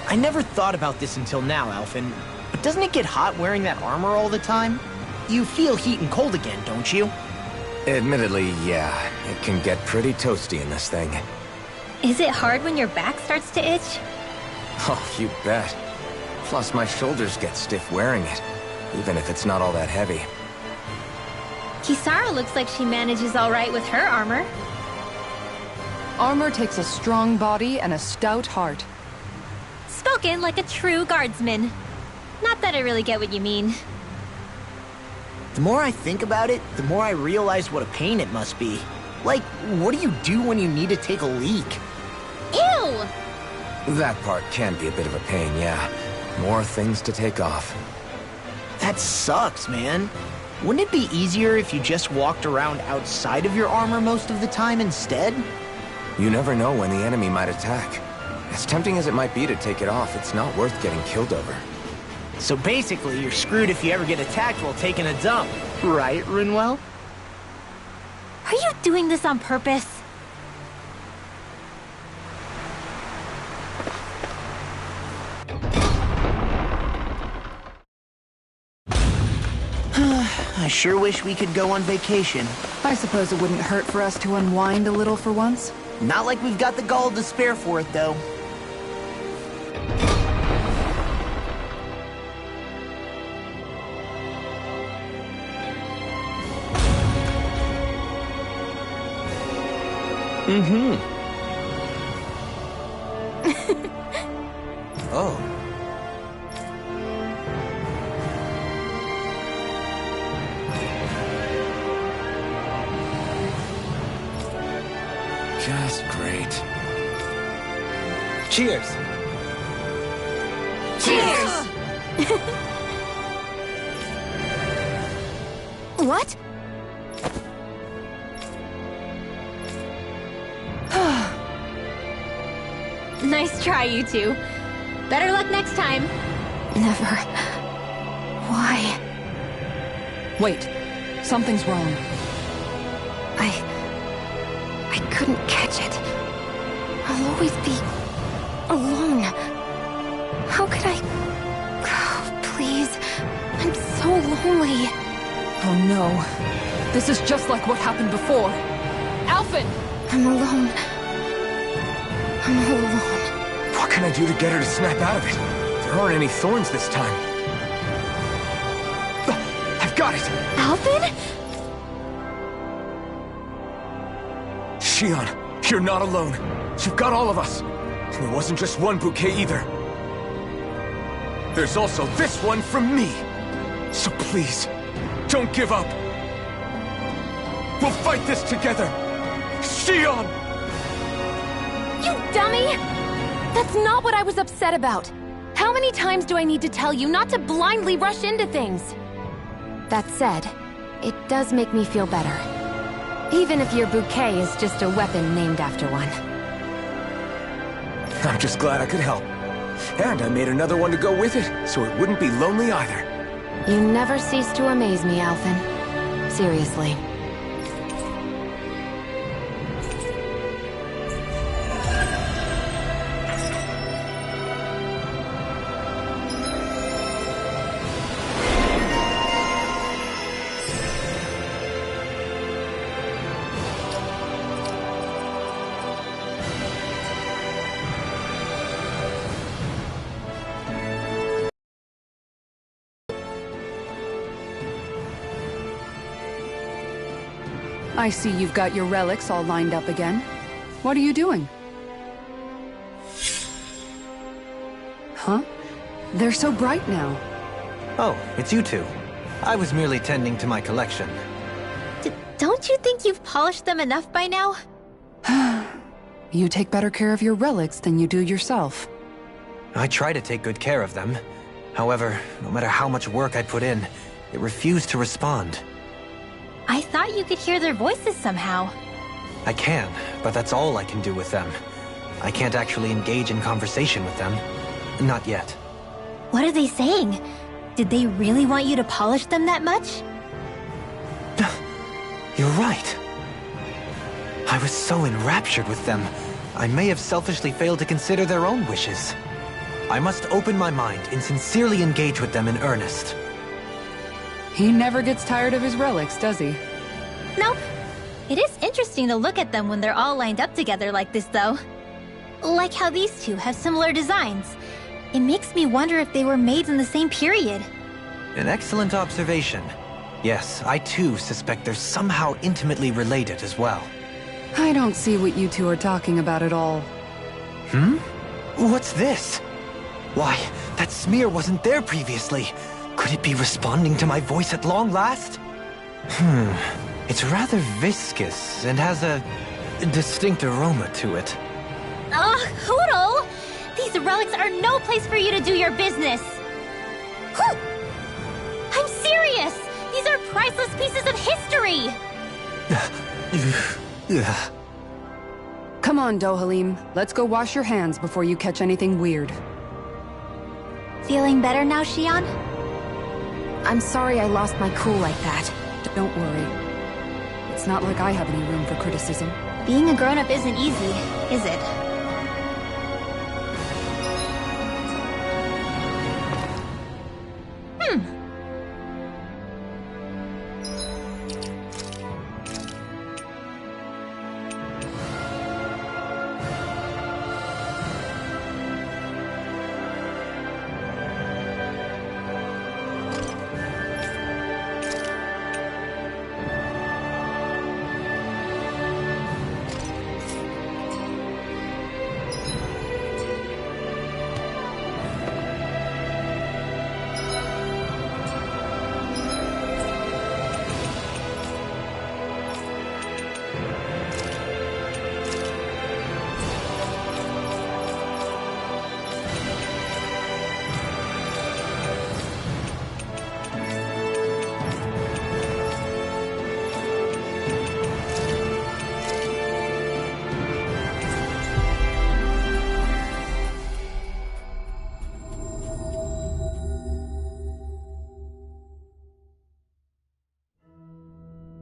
I never thought about this until now, Alphen, but doesn't it get hot wearing that armor all the time? You feel heat and cold again, don't you? Admittedly, yeah. It can get pretty toasty in this thing. Is it hard when your back starts to itch? Oh, you bet. Plus, my shoulders get stiff wearing it, even if it's not all that heavy. Kisara looks like she manages all right with her armor. Armor takes a strong body and a stout heart. Spoken like a true guardsman. Not that I really get what you mean. The more I think about it, the more I realize what a pain it must be. Like, what do you do when you need to take a leak? Ew! That part can be a bit of a pain, yeah. More things to take off. That sucks, man. Wouldn't it be easier if you just walked around outside of your armor most of the time instead? You never know when the enemy might attack. As tempting as it might be to take it off, it's not worth getting killed over. So basically, you're screwed if you ever get attacked while taking a dump. Right, Rinwell? Are you doing this on purpose? I sure wish we could go on vacation. I suppose it wouldn't hurt for us to unwind a little for once. Not like we've got the gall to spare for it, though. Oh. Just great. Cheers! Cheers! What? Nice try, you two. Better luck next time. Never. Why? Wait, something's wrong. I couldn't catch it. I'll always be alone. How could I... Oh, please. I'm so lonely. Oh no. This is just like what happened before. Alphen! I'm alone. I'm all alone. What can I do to get her to snap out of it? There aren't any thorns this time. I've got it! Alphen? Shion, you're not alone. You've got all of us. And it wasn't just one bouquet either. There's also this one from me. So please, don't give up. We'll fight this together. Shion! You dummy! That's not what I was upset about. How many times do I need to tell you not to blindly rush into things? That said, it does make me feel better. Even if your bouquet is just a weapon named after one. I'm just glad I could help. And I made another one to go with it, so it wouldn't be lonely either. You never cease to amaze me, Alphen. Seriously. I see you've got your relics all lined up again. What are you doing? Huh? They're so bright now. Oh, it's you two. I was merely tending to my collection. Don't you think you've polished them enough by now? You take better care of your relics than you do yourself. I try to take good care of them. However, no matter how much work I put in, it refused to respond. I thought you could hear their voices somehow. I can, but that's all I can do with them. I can't actually engage in conversation with them. Not yet. What are they saying? Did they really want you to polish them that much? You're right. I was so enraptured with them, I may have selfishly failed to consider their own wishes. I must open my mind and sincerely engage with them in earnest. He never gets tired of his relics, does he? Nope. It is interesting to look at them when they're all lined up together like this, though. Like how these two have similar designs. It makes me wonder if they were made in the same period. An excellent observation. Yes, I too suspect they're somehow intimately related as well. I don't see what you two are talking about at all. Hmm? What's this? Why, that smear wasn't there previously. Could it be responding to my voice at long last? It's rather viscous and has a distinct aroma to it. Ugh, Hoodle! These relics are no place for you to do your business! Whew! I'm serious! These are priceless pieces of history! Come on, Dohalim. Let's go wash your hands before you catch anything weird. Feeling better now, Shion? I'm sorry I lost my cool like that. Don't worry. It's not like I have any room for criticism. Being a grown-up isn't easy, is it?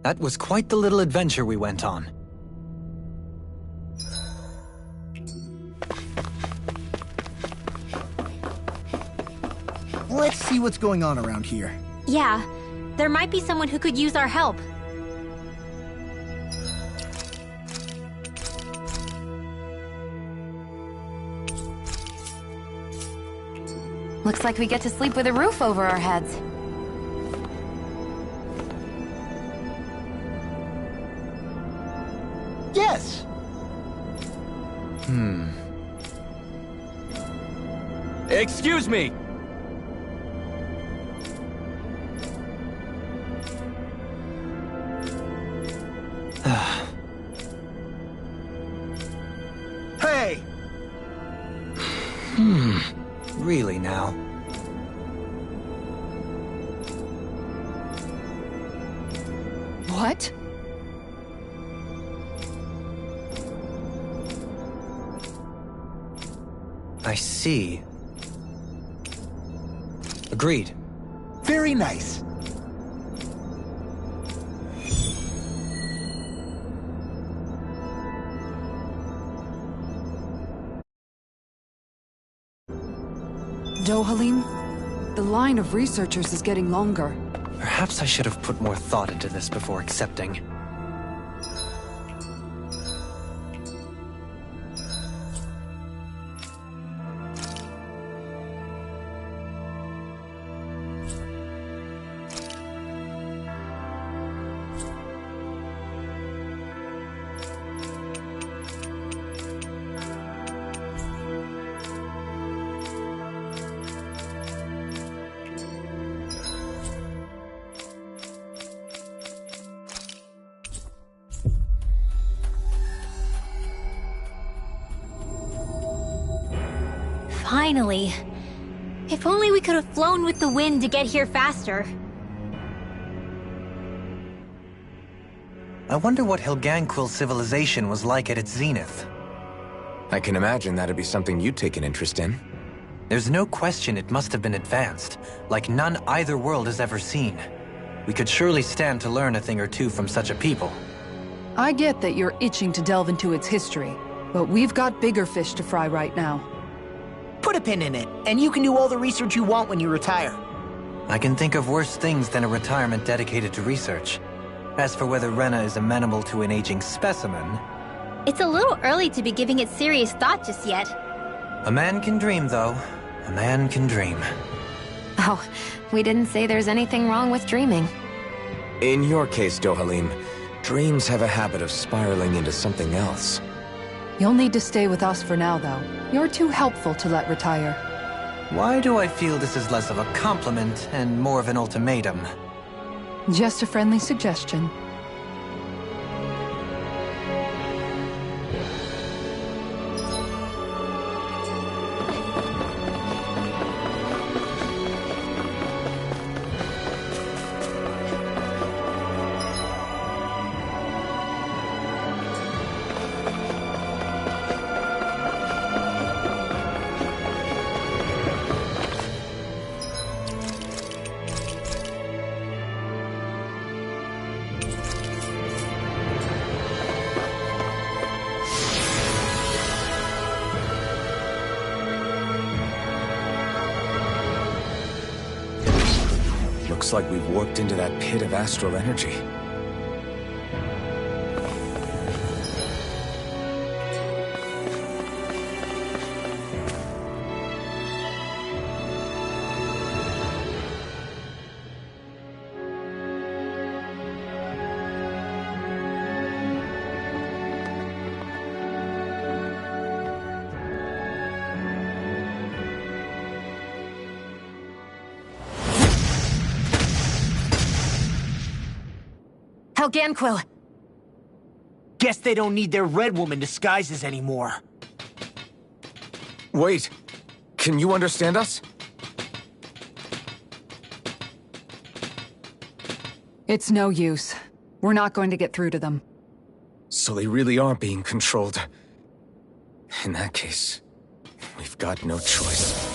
That was quite the little adventure we went on. Let's see what's going on around here. Yeah, there might be someone who could use our help. Looks like we get to sleep with a roof over our heads. Yes! Excuse me! Hey! Really now? What? I see. Agreed. Very nice. Dohalim, the line of researchers is getting longer. Perhaps I should have put more thought into this before accepting. Finally. If only we could have flown with the wind to get here faster. I wonder what Helganquil's civilization was like at its zenith. I can imagine that'd be something you'd take an interest in. There's no question it must have been advanced, like none either world has ever seen. We could surely stand to learn a thing or two from such a people. I get that you're itching to delve into its history, but we've got bigger fish to fry right now. Put a pin in it, and you can do all the research you want when you retire. I can think of worse things than a retirement dedicated to research. As for whether Rena is amenable to an aging specimen... It's a little early to be giving it serious thought just yet. A man can dream, though. A man can dream. Oh, we didn't say there's anything wrong with dreaming. In your case, Dohalim, dreams have a habit of spiraling into something else. You'll need to stay with us for now, though. You're too helpful to let retire. Why do I feel this is less of a compliment and more of an ultimatum? Just a friendly suggestion. Looks like we've warped into that pit of astral energy. Helganquil! Guess they don't need their Red Woman disguises anymore. Wait, can you understand us? It's no use. We're not going to get through to them. So they really are being controlled. In that case, we've got no choice.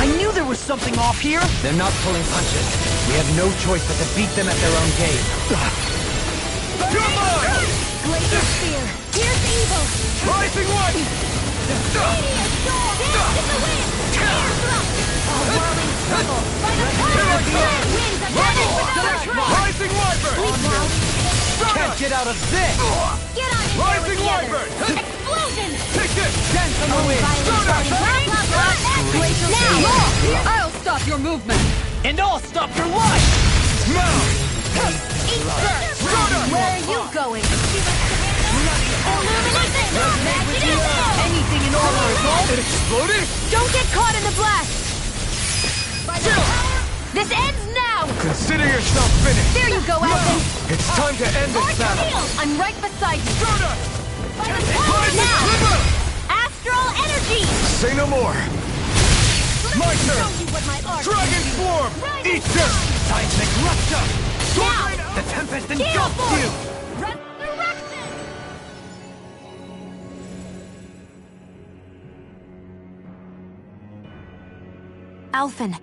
I knew there was something off here? They're not pulling punches. We have no choice but to beat them at their own game. Come on! Glacier Spear. Here's evil. Rising One! Radiant Storm. Dance in the wind. Air thrust. A whirling struggle. By the power of plan. Winds of heaven without a trace. Rising Wyvern! Sleep now. Can't get out of this! Get on in there Rising with the others. Wyvern! Explosion. Take this! Dance on the wind! Glacier Spear. Now! I'll stop your movement! And I'll stop your life! Now! Eat first. Where are you going? Illuminate this. Magnetism. Anything in order is all. It exploded? Don't get caught in the blast. This ends now. Consider yourself finished! There you go, Alvin. It's time to end this battle! I'm right beside you. By the power Rising now. River! Astral energy. Say no more! My Show turn! you what my art Dragon can do. Swarm! Eat this! Seismic rupture! Now. The Tempest Gale engulfs Force. you! Resurrection. Alphen,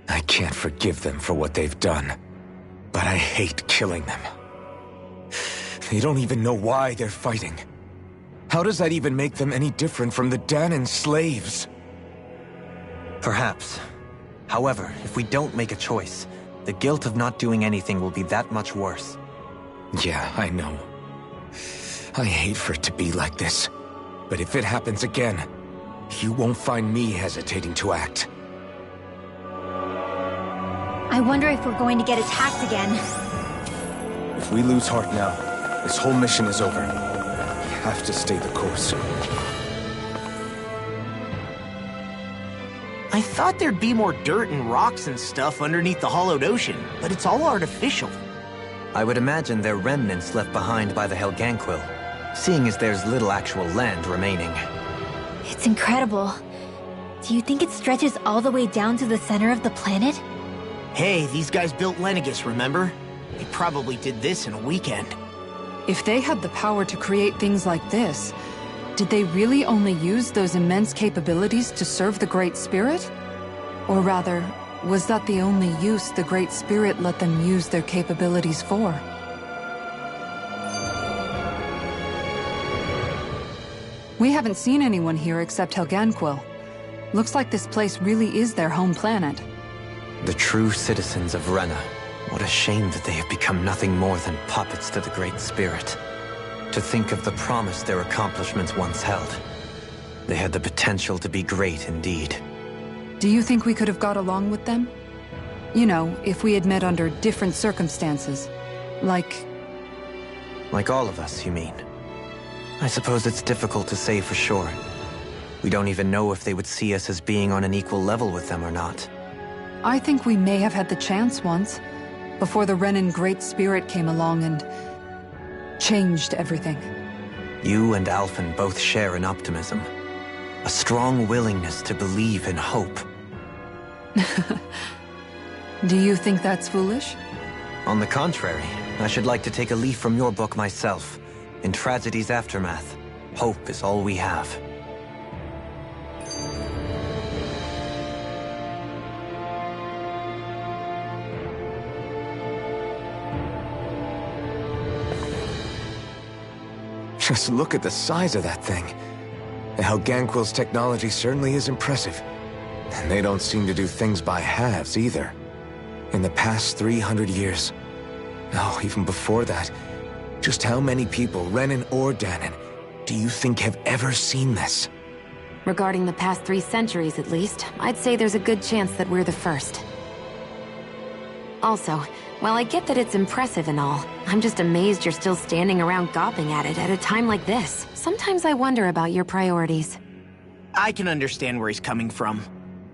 I can't forgive them for what they've done, but I hate killing them. They don't even know why they're fighting. How does that even make them any different from the Danon slaves? Perhaps. However, if we don't make a choice, the guilt of not doing anything will be that much worse. Yeah, I know. I hate for it to be like this. But if it happens again, you won't find me hesitating to act. I wonder if we're going to get attacked again. If we lose heart now, this whole mission is over. We have to stay the course. I thought there'd be more dirt and rocks and stuff underneath the hollowed ocean, but it's all artificial. I would imagine they're remnants left behind by the Helganquil, seeing as there's little actual land remaining. It's incredible. Do you think it stretches all the way down to the center of the planet? Hey, these guys built Lenegus, remember? They probably did this in a weekend. If they had the power to create things like this, did they really only use those immense capabilities to serve the Great Spirit? Or rather, was that the only use the Great Spirit let them use their capabilities for? We haven't seen anyone here except Helganquil. Looks like this place really is their home planet. The true citizens of Rena. What a shame that they have become nothing more than puppets to the Great Spirit. To think of the promise their accomplishments once held. They had the potential to be great indeed. Do you think we could have got along with them? You know, if we had met under different circumstances. Like all of us, you mean? I suppose it's difficult to say for sure. We don't even know if they would see us as being on an equal level with them or not. I think we may have had the chance once, before the Renan Great Spirit came along and changed everything. You and Alphen both share an optimism. A strong willingness to believe in hope. Do you think that's foolish? On the contrary, I should like to take a leaf from your book myself. In tragedy's aftermath, hope is all we have. Just look at the size of that thing. The Helganquil's technology certainly is impressive. And they don't seem to do things by halves either. In the past 300 years, no, even before that, just how many people, Renan or Danon, do you think have ever seen this? regarding the past 3 centuries at least, I'd say there's a good chance that we're the first. Also, while I get that it's impressive and all, I'm just amazed you're still standing around gawping at it at a time like this. Sometimes I wonder about your priorities. I can understand where he's coming from.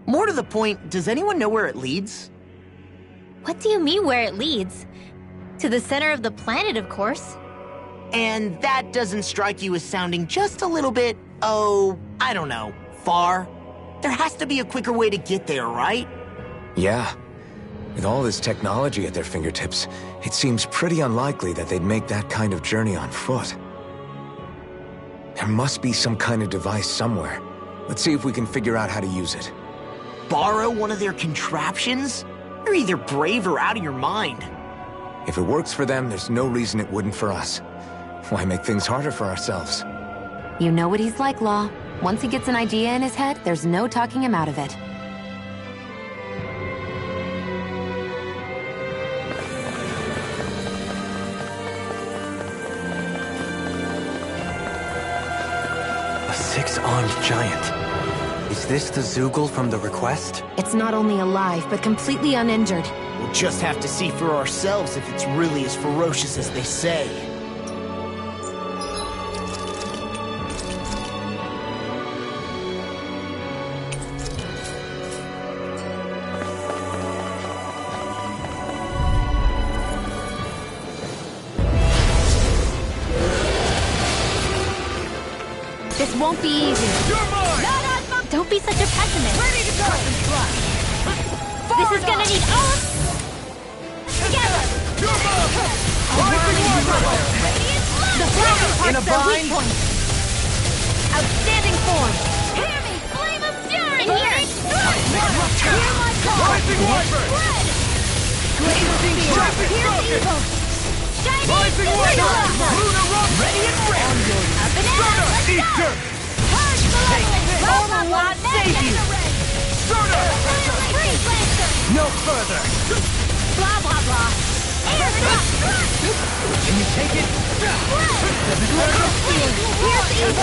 More to the point, does anyone know where it leads? What do you mean where it leads? To the center of the planet, of course. And that doesn't strike you as sounding just a little bit, oh, I don't know, far? There has to be a quicker way to get there, right? Yeah. With all this technology at their fingertips, it seems pretty unlikely that they'd make that kind of journey on foot. There must be some kind of device somewhere. Let's see if we can figure out how to use it. borrow one of their contraptions? You're either brave or out of your mind. If it works for them, there's no reason it wouldn't for us. Why make things harder for ourselves? You know what he's like, Law. Once he gets an idea in his head, there's no talking him out of it. A six-armed giant. Is this the Zoogle from the request? It's not only alive, but completely uninjured. We'll just have to see for ourselves if it's really as ferocious as they say. This won't be easy. Don't be such a pessimist. Ready to go! This is gonna need all together. The flashing part's their weak point. Outstanding form. Hear me, flame of fury. And here, hear my call. Rising Wyvern! Spread. Glacial spear. Here's evil. Shining Rising Wyvern! Lunar Rock! Ready and ready! Up and out. Let's go. Easter! Purge the leveling. Blah, blah, blah. save you. Freeze Lancer. No further! Blah, blah, blah. Air drop. Can you take it? Glacial spear. Here's evil.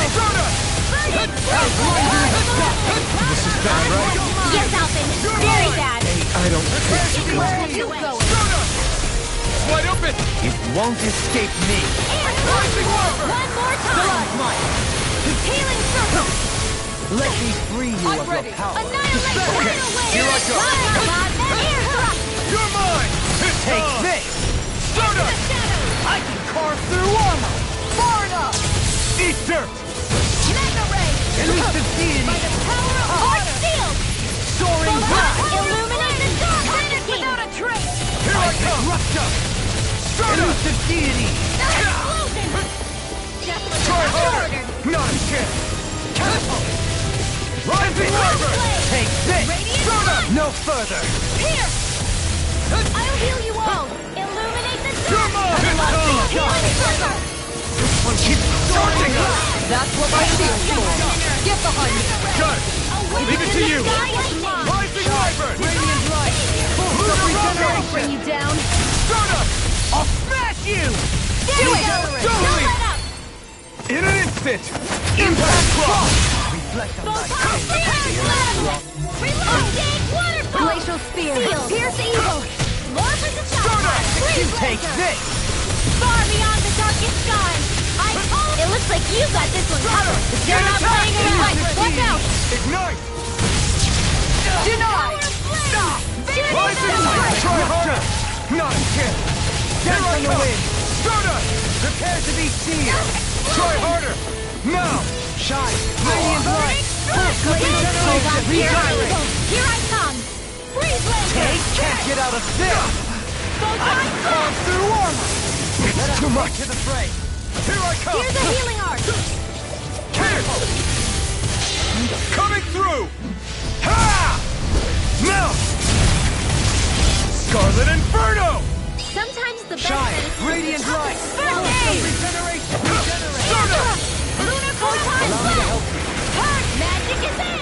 This is bad, right? Yes, Alpin. Very bad. I don't think Where are you going? Wide open! It won't escape me! One more time! Healing circle! Let me free you of your power! Annihilate! Okay, here I go! Air thrust! You're mine! Take this! I can carve through armor! Far enough! Easter! Mega ray! Elusive deity! By the power of Arch Shield! Soaring blast! Illuminate the dark! Finish without a trace! Here I come! Rupture! Elusive deity! Explosion! Just what Try the harder! ordered! Not a chance! Catapult! Rising Wyvern! Take this! Radiant No further! Pierce! I'll heal you all! Illuminate the You're dark! mine! Healing circle! This one keeps charging us! That's what my shield's for. Get behind me. Got it! Leave it to you! Rising Wyvern! Radiant light! Lunar Bring regeneration! you down! Stardust! I'll smash you! Do it! Don't let up! In an instant! Impact cross! Reflect on my Reloading! Waterfall! Glacial spear. Pierce evil! More for the shot! Stardust! Freeze You take laser. this! Far beyond the darkest sky! I call it! It looks like you got this one covered! You're not playing around! Watch out! Ignite! Deny! Stop! Rising light! Try harder! Not a chance! Dance on the wind! Stardust! Prepare to be sealed! Try harder! Now! Shine! Radiant light! First regeneration! Regenerate! Here I come! Freeze laser! Can't get out of this! I can carve through armor! It's too much! To the fray! Here I come! Here's a healing arc! Catapult! Coming through! Ha! Now! Scarlet Inferno! Sometimes the best Shine! medicine Radiant is the light! toughest first aid! Regeneration! Regenerate! Lunar photon blast! Purge magic is in!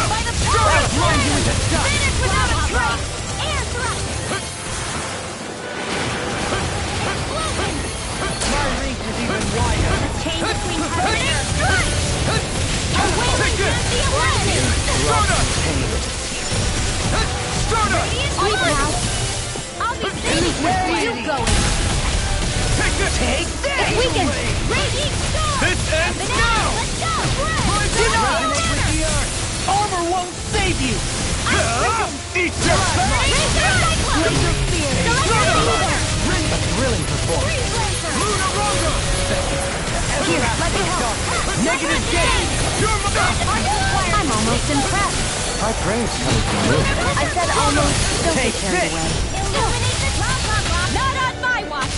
By the power I'll of blind you with the flame! dust! Finish without a trace! Air thrust! Explosion! My reach is even wider! The chain between permanent strike! Away Take this! the eliminated! Stardust! Stardust! Sweet now! I'll be safe! Where are you going? Take this! Take this! If we can radiate storm! This ends Up and now! out! Let's go! Resonate with the earth! Armor won't save you! Eat your Laser spear! A thrilling performance! Freeze laser! Lunar Rondo! Here, let me help! Negative gain! You're I'm almost impressed. Our praise comes from you. I said almost. Don't Take get carried this. away. Illuminate the blah, blah, blah! Not on my watch!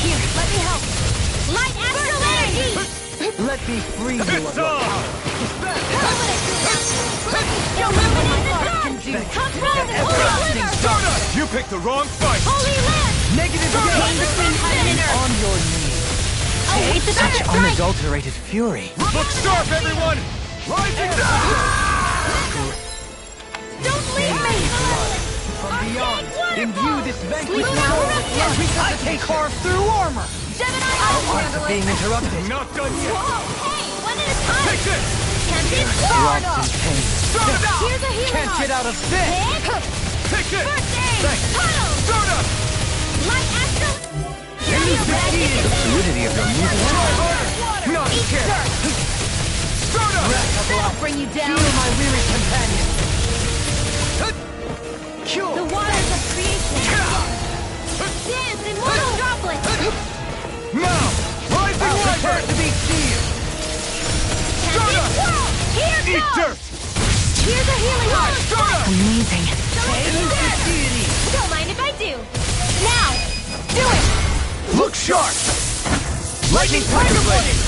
Here, let me help! Light astral energy! Let me free you of your power! Illuminate the dark! you! Come rise and holy Stardust! You picked the wrong fight! Holy Lance! Negative Pain between heaven and earth! On your knees. Await the Such strike! unadulterated fury. Look sharp, everyone! Rising Don't leave me! from beyond! Imbue this vanquished Sleep now. soul with resuscitation! Carve through armor! Gemini, I'll handle it! Being interrupted. Not done yet! Whoa, hey, one at a time! Take this! Tempted Drops Sword! in pain. Start it out! Here's a healing Can't get out of this! Hit! Take this! First aid! Thanks! Tunnel! Start up! Light Astral! The fluidity of your movement. Not Eat scared! dirt! Start up! That'll bring you down! Feel my weary companion! Cure! The waters of creation! Dance, immortal droplets! Now! Rising Wyvern! To be seen! Start up! Whirl! Here Eat goes! dirt! Here's a healing wall! Start up! Amazing. Don't mind if I do! Now! Do it! Look sharp! Lightning Tiger Blade!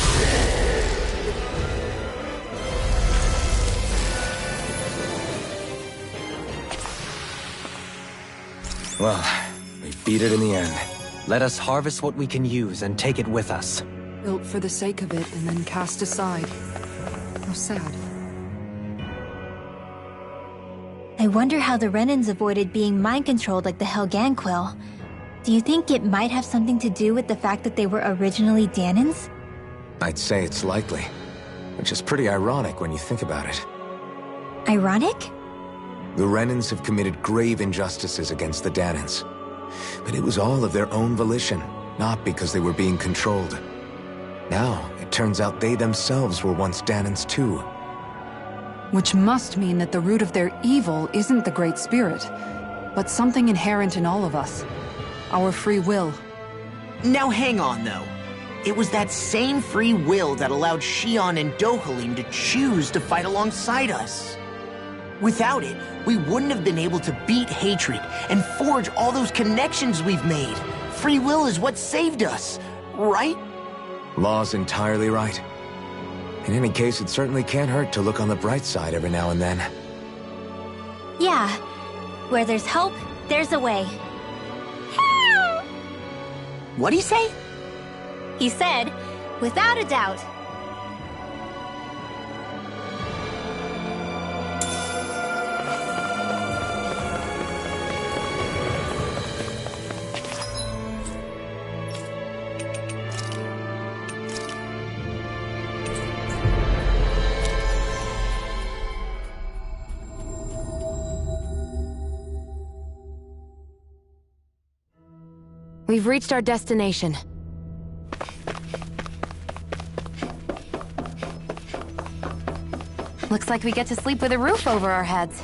Well, we beat it in the end. Let us harvest what we can use and take it with us. Built for the sake of it and then cast aside. How sad. I wonder how the Renans avoided being mind-controlled like the Helganquil. Do you think it might have something to do with the fact that they were originally Danans? I'd say it's likely, which is pretty ironic when you think about it. Ironic? The Renans have committed grave injustices against the Danans. But it was all of their own volition, not because they were being controlled. Now, it turns out they themselves were once Danans too. Which must mean that the root of their evil isn't the Great Spirit, but something inherent in all of us. Our free will. Now hang on, though. It was that same free will that allowed Xion and Dohalim to choose to fight alongside us. Without it, we wouldn't have been able to beat hatred and forge all those connections we've made. Free will is what saved us, right? Law's entirely right. In any case, it certainly can't hurt to look on the bright side every now and then. Yeah. Where there's hope, there's a way. What'd he say? He said, without a doubt. We've reached our destination. Looks like we get to sleep with a roof over our heads.